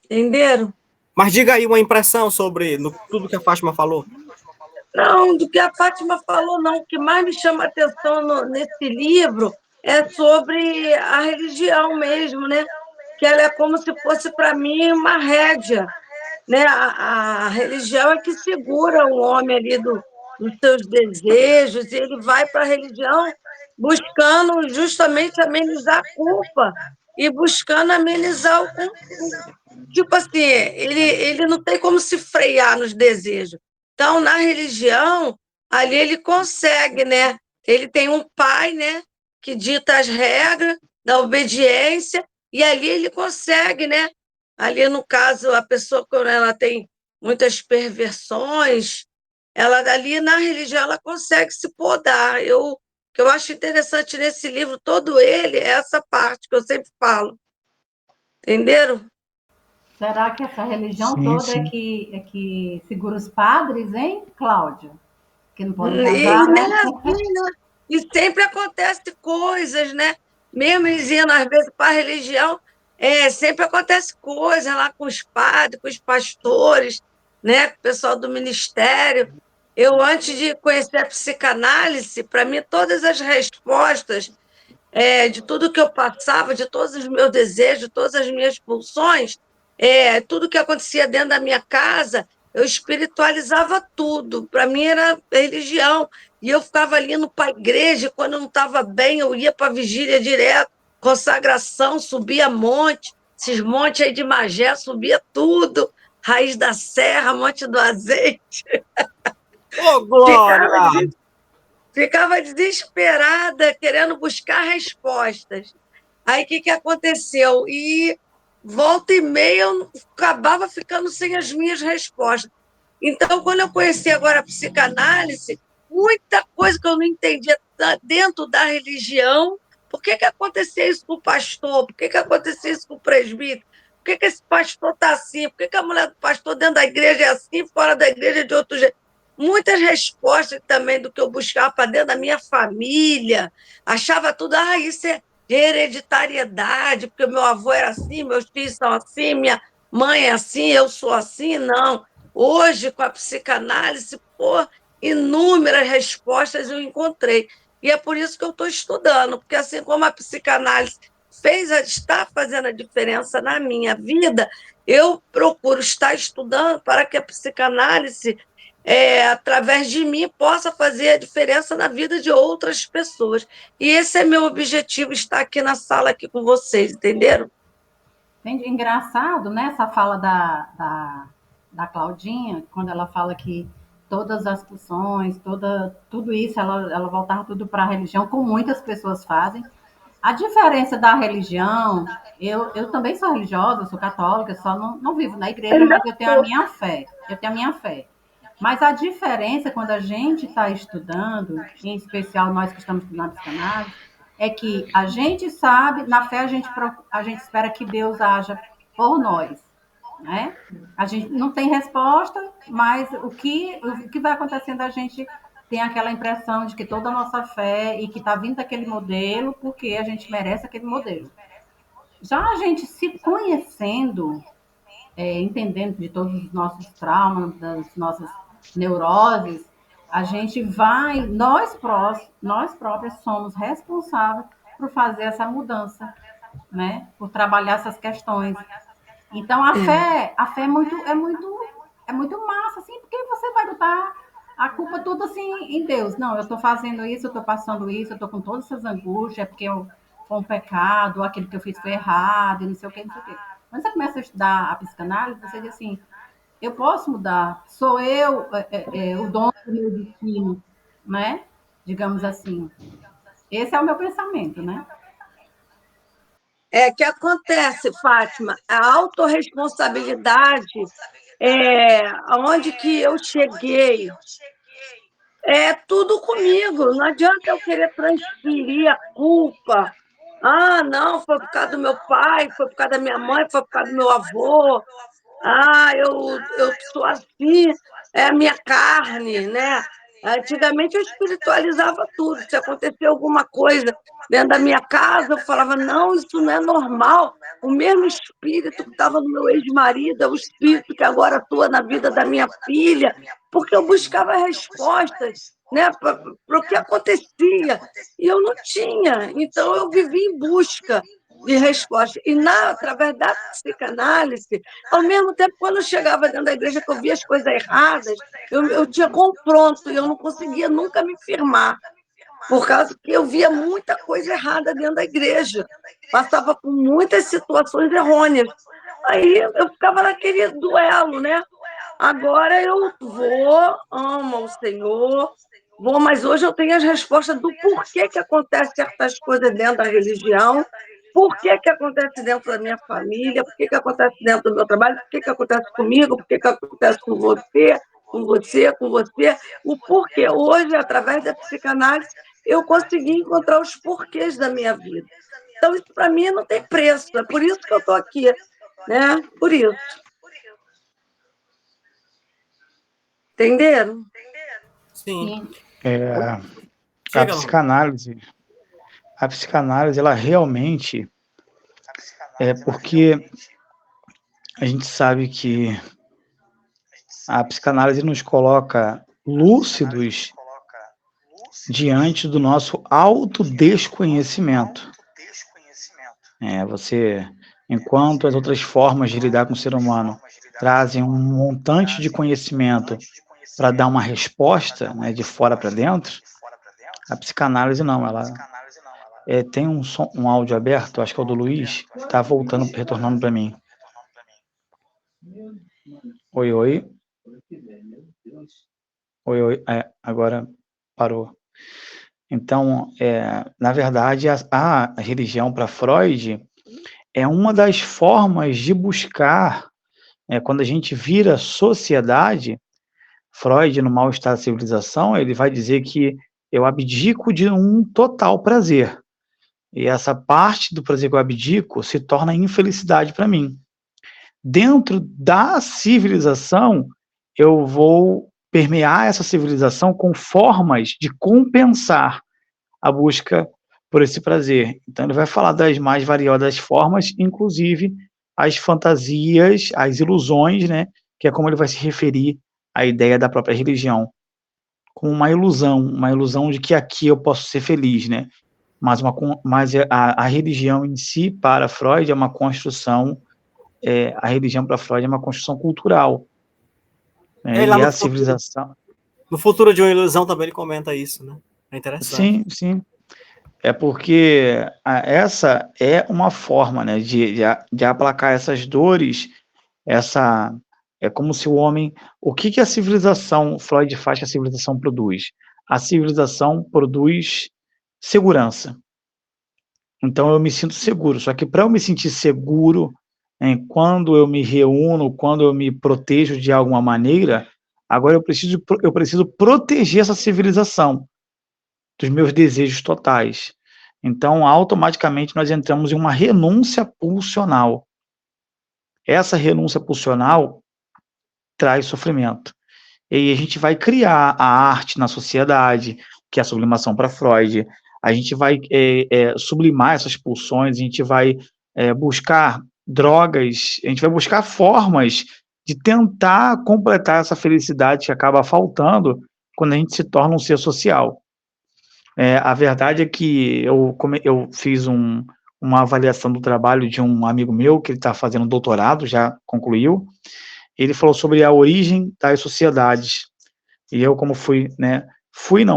D: Entenderam?
A: Mas diga aí uma impressão sobre tudo que a Fátima falou.
D: Não, do que a Fátima falou, não. O que mais me chama a atenção nesse livro é sobre a religião mesmo, né? Que ela é como se fosse, para mim, uma rédea. Né? A religião é que segura o homem ali dos seus desejos, e ele vai para a religião buscando justamente amenizar a culpa e buscando amenizar o tipo assim, ele não tem como se frear nos desejos. Então, na religião, ali ele consegue, né? Ele tem um pai, né, que dita as regras da obediência, e ali ele consegue, né? Ali, no caso, a pessoa, quando ela tem muitas perversões, ela ali na religião ela consegue se podar. O que eu acho interessante nesse livro, todo ele, é essa parte que eu sempre falo. Entenderam?
B: Será que essa religião toda
C: sim.
B: É que segura os padres, hein, Cláudia? Que não pode
D: casar,
B: né?
D: E sempre acontece coisas, né? Mesmo eles indo, às vezes, para a religião, sempre acontece coisas lá com os padres, com os pastores, né? Com o pessoal do ministério. Eu, antes de conhecer a psicanálise, para mim, todas as respostas de tudo que eu passava, de todos os meus desejos, todas as minhas pulsões, tudo que acontecia dentro da minha casa, eu espiritualizava tudo. Para mim era religião. E eu ficava ali no para a igreja, quando eu não estava bem, eu ia para a vigília direto, consagração, subia monte, esses montes aí de Magé, subia tudo, Raiz da Serra, Monte do Azeite.
A: Ô, Glória!
D: Ficava desesperada, querendo buscar respostas. Aí, o que aconteceu? E volta e meia eu acabava ficando sem as minhas respostas. Então, quando eu conheci agora a psicanálise, muita coisa que eu não entendia dentro da religião, por que acontecia isso com o pastor? Por que acontecia isso com o presbítero? Por que esse pastor está assim? Por que a mulher do pastor dentro da igreja é assim, fora da igreja é de outro jeito? Muitas respostas também do que eu buscava para dentro da minha família. Achava tudo, isso é hereditariedade, porque meu avô era assim, meus filhos são assim, minha mãe é assim, eu sou assim. Não. Hoje, com a psicanálise, inúmeras respostas eu encontrei. E é por isso que eu estou estudando, porque assim como a psicanálise está fazendo a diferença na minha vida, eu procuro estar estudando para que a psicanálise, através de mim, possa fazer a diferença na vida de outras pessoas. E esse é meu objetivo, estar aqui na sala aqui com vocês, entenderam?
B: Engraçado, né, essa fala da Claudinha, quando ela fala que todas as pulsões, tudo isso, ela voltava tudo para a religião, como muitas pessoas fazem. A diferença da religião, eu também sou religiosa, sou católica, só não vivo na igreja, mas eu tenho a minha fé. Eu tenho a minha fé. Mas a diferença quando a gente está estudando, em especial nós que estamos estudando psicanálise, é que a gente sabe, na fé a gente espera que Deus haja por nós, né? A gente não tem resposta, mas o que vai acontecendo, a gente tem aquela impressão de que toda a nossa fé e que está vindo daquele modelo porque a gente merece aquele modelo. Já a gente se conhecendo, entendendo de todos os nossos traumas, das nossas neuroses, a gente vai, nós próprios somos responsáveis por fazer essa mudança, né? Por trabalhar essas questões. Então a fé é muito massa, assim, porque você vai botar a culpa toda assim em Deus. Não, eu estou fazendo isso, eu estou passando isso, eu estou com todas essas angústias, é porque foi um pecado, ou aquilo que eu fiz foi errado, e não sei o que, não sei o que. Quando você começa a estudar a psicanálise, você diz assim, eu posso mudar, sou eu o dono do meu destino, né? Digamos assim. Esse é o meu pensamento, né?
D: Que acontece, Fátima, a autorresponsabilidade, aonde que eu cheguei, é tudo comigo. Não adianta eu querer transferir a culpa. Não, foi por causa do meu pai, foi por causa da minha mãe, foi por causa do meu avô. Eu sou assim, é a minha carne, né? Antigamente eu espiritualizava tudo. Se acontecer alguma coisa dentro da minha casa, eu falava, não, isso não é normal. O mesmo espírito que estava no meu ex-marido é o espírito que agora atua na vida da minha filha, porque eu buscava respostas, né, para o que acontecia, e eu não tinha. Então, eu vivi em busca de respostas. E, através da psicanálise, ao mesmo tempo, quando eu chegava dentro da igreja, que eu via as coisas erradas, eu tinha confronto, e eu não conseguia nunca me firmar, por causa que eu via muita coisa errada dentro da igreja, passava por muitas situações errôneas. Aí eu ficava naquele duelo, né? Agora eu amo o Senhor, mas hoje eu tenho as respostas do porquê que acontece certas coisas dentro da religião, por que acontece dentro da minha família, por que acontece dentro do meu trabalho, por que acontece comigo, por que acontece com você, o porquê. Hoje, através da psicanálise, eu consegui encontrar os porquês da minha vida. Então, isso para mim não tem preço, é por isso que eu estou aqui, né? Por isso. Entenderam?
A: Sim.
C: A psicanálise, ela realmente porque a gente sabe que a psicanálise nos coloca lúcidos diante do nosso autodesconhecimento. Enquanto as outras formas de lidar com o ser humano trazem um montante de conhecimento para dar uma resposta, né, de fora para dentro, a psicanálise não, ela tem um áudio aberto, acho que é o do Luiz, que está retornando para mim. Oi. Oi. Agora parou. Então, na verdade, a religião para Freud, é uma das formas de buscar, quando a gente vira sociedade. Freud, no Mal-Estar da Civilização, ele vai dizer que eu abdico de um total prazer. E essa parte do prazer que eu abdico se torna infelicidade para mim. Dentro da civilização, eu vou permear essa civilização com formas de compensar a busca por esse prazer. Então, ele vai falar das mais variadas formas, inclusive as fantasias, as ilusões, né? Que é como ele vai se referir à ideia da própria religião, como uma ilusão de que aqui eu posso ser feliz, né? Mas a religião em si, para Freud, é uma construção, a religião para Freud é uma construção cultural, né?
A: Lá
C: E a civilização...
A: No Futuro de uma Ilusão também ele comenta isso, né? É interessante.
C: Sim, sim. É porque essa é uma forma, né, de aplacar essas dores, é como se o homem... O que a civilização, Freud faz que a civilização produz? A civilização produz segurança. Então eu me sinto seguro, só que para eu me sentir seguro, quando eu me reúno, quando eu me protejo de alguma maneira, agora eu preciso proteger essa civilização dos meus desejos totais. Então, automaticamente, nós entramos em uma renúncia pulsional. Essa renúncia pulsional traz sofrimento. E aí a gente vai criar a arte na sociedade, que é a sublimação para Freud. A gente vai sublimar essas pulsões, a gente vai buscar drogas, a gente vai buscar formas de tentar completar essa felicidade que acaba faltando quando a gente se torna um ser social. A verdade é que eu fiz uma avaliação do trabalho de um amigo meu, que ele está fazendo doutorado, já concluiu. Ele falou sobre a origem das sociedades. E eu, como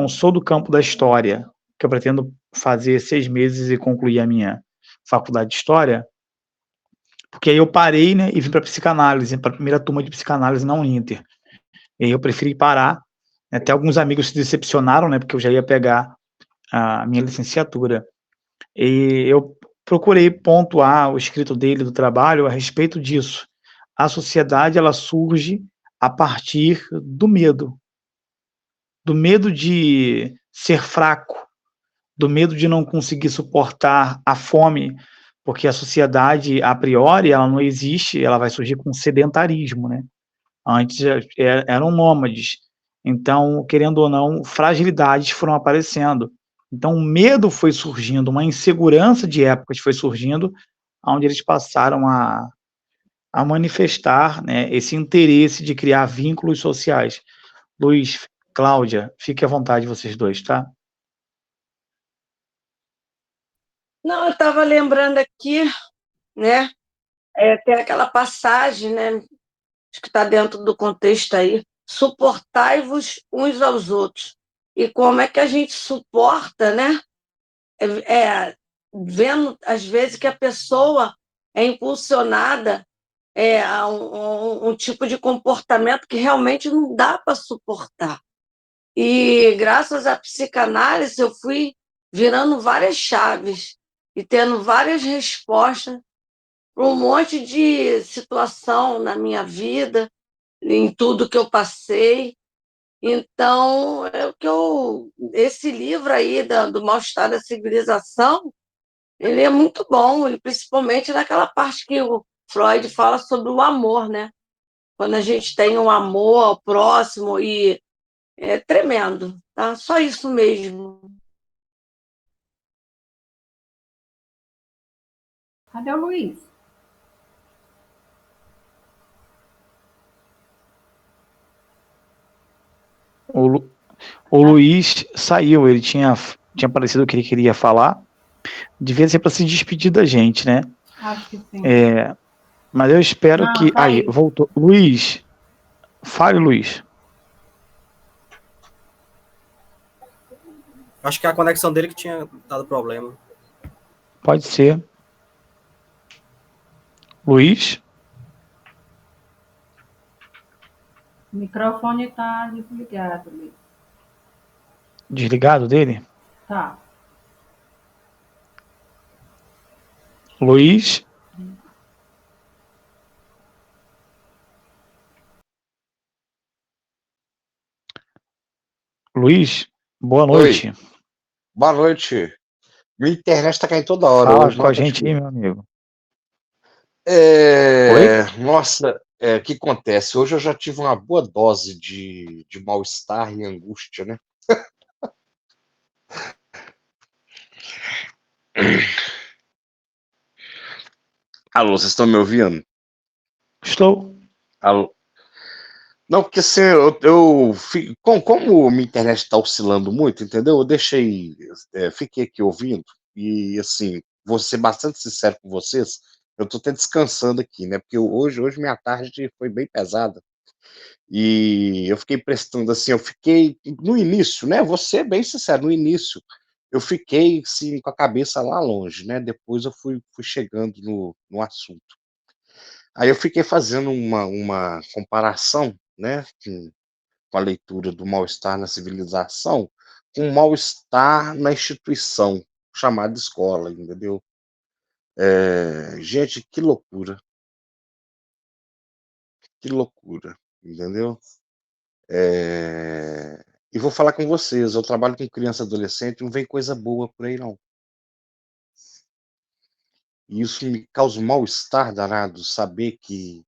C: sou do campo da história, que eu pretendo fazer 6 meses e concluir a minha faculdade de história, porque aí eu parei, né, e vim para psicanálise, para a primeira turma de psicanálise na Uninter. E aí eu preferi parar. Até alguns amigos se decepcionaram, né, porque eu já ia pegar a minha licenciatura. E eu procurei pontuar o escrito dele, do trabalho, a respeito disso. A sociedade, ela surge a partir do medo de ser fraco, do medo de não conseguir suportar a fome, porque a sociedade, a priori, ela não existe, ela vai surgir com sedentarismo, né? Antes eram nômades, então, querendo ou não, fragilidades foram aparecendo. Então, o medo foi surgindo, uma insegurança de épocas foi surgindo, onde eles passaram a manifestar, né, esse interesse de criar vínculos sociais. Luiz, Cláudia, fique à vontade vocês dois, tá?
D: Não, eu estava lembrando aqui, né? Tem aquela passagem, né? Acho que está dentro do contexto aí. Suportai-vos uns aos outros. E como é que a gente suporta, né? Vendo, às vezes, que a pessoa é impulsionada a um tipo de comportamento que realmente não dá para suportar. E, graças à psicanálise, eu fui virando várias chaves e tendo várias respostas para um monte de situação na minha vida, em tudo que eu passei. Então, esse livro aí do Mal-Estar da Civilização, ele é muito bom, e principalmente naquela parte que o Freud fala sobre o amor, né? Quando a gente tem um amor ao próximo, e é tremendo, tá? Só isso mesmo.
B: Cadê o Luiz?
C: O Luiz saiu, ele tinha aparecido que ele queria falar, devia ser para se despedir da gente, né?
B: Acho que sim.
C: Mas eu espero
B: Não,
C: que... Aí, voltou. Luiz, fale, Luiz.
A: Acho que é a conexão dele que tinha dado problema.
C: Pode ser. Luiz?
B: O microfone está desligado, Luiz.
C: Desligado dele?
B: Tá.
C: Luiz? Luiz, boa
E: Oi,
C: noite.
E: boa noite. Minha internet está caindo toda hora
C: Fala
E: hoje,
C: com
E: não
C: a
E: tá
C: gente aí,
E: difícil.
C: meu amigo. Oi?
E: Nossa, o que acontece? Hoje eu já tive uma boa dose de mal-estar e angústia, né? Alô, vocês estão me ouvindo?
C: Estou.
E: Alô? Não, porque assim, como minha internet está oscilando muito, entendeu? Eu deixei, fiquei aqui ouvindo e assim, vou ser bastante sincero com vocês, eu estou até descansando aqui, né? Porque hoje minha tarde foi bem pesada e eu fiquei prestando assim, eu fiquei no início, né? Vou ser bem sincero, no início eu fiquei assim com a cabeça lá longe, né? Depois eu fui chegando no assunto. Aí eu fiquei fazendo uma comparação, né? Com a leitura do mal-estar na civilização, com o mal-estar na instituição chamada escola, entendeu? Gente, que loucura, entendeu? E vou falar com vocês, eu trabalho com criança e adolescente, não vem coisa boa por aí não. E isso me causa um mal-estar danado, saber que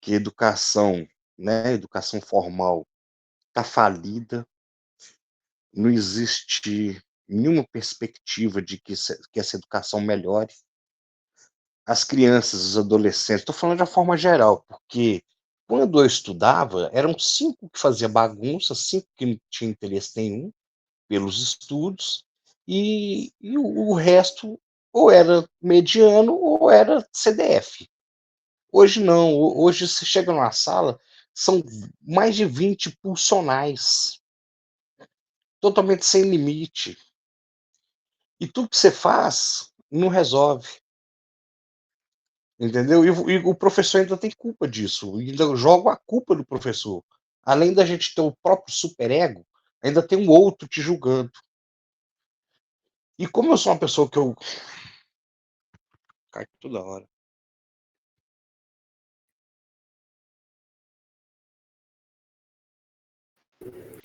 E: educação, né, educação formal está falida, não existe nenhuma perspectiva de que essa educação melhore. As crianças, os adolescentes, estou falando de uma forma geral, porque quando eu estudava, eram 5 que faziam bagunça, 5 que não tinham interesse nenhum pelos estudos, e o resto ou era mediano ou era CDF. Hoje não, hoje você chega numa sala, são mais de 20 pulsionais, totalmente sem limite. E tudo que você faz não resolve. Entendeu? E o professor ainda tem culpa disso, e ainda joga a culpa do professor. Além da gente ter o próprio superego, ainda tem um outro te julgando. E como eu sou uma pessoa que eu caio toda hora.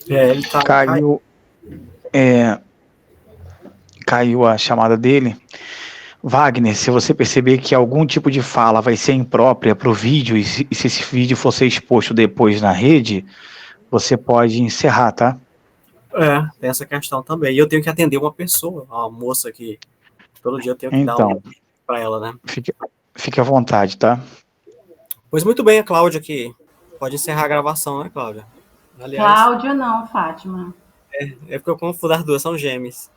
A: Ele tá.
C: Caiu, caiu a chamada dele. Wagner, se você perceber que algum tipo de fala vai ser imprópria para o vídeo, e se esse vídeo for ser exposto depois na rede, você pode encerrar, tá?
A: Tem essa questão também. E eu tenho que atender uma pessoa, uma moça que todo dia eu tenho que dar
C: Então,
A: para ela, né?
C: fique à vontade, tá?
A: Pois muito bem, a Cláudia aqui. Pode encerrar a gravação, né, Cláudia?
B: Aliás, Cláudia não, Fátima.
A: É porque eu confundo as duas, são gêmeas.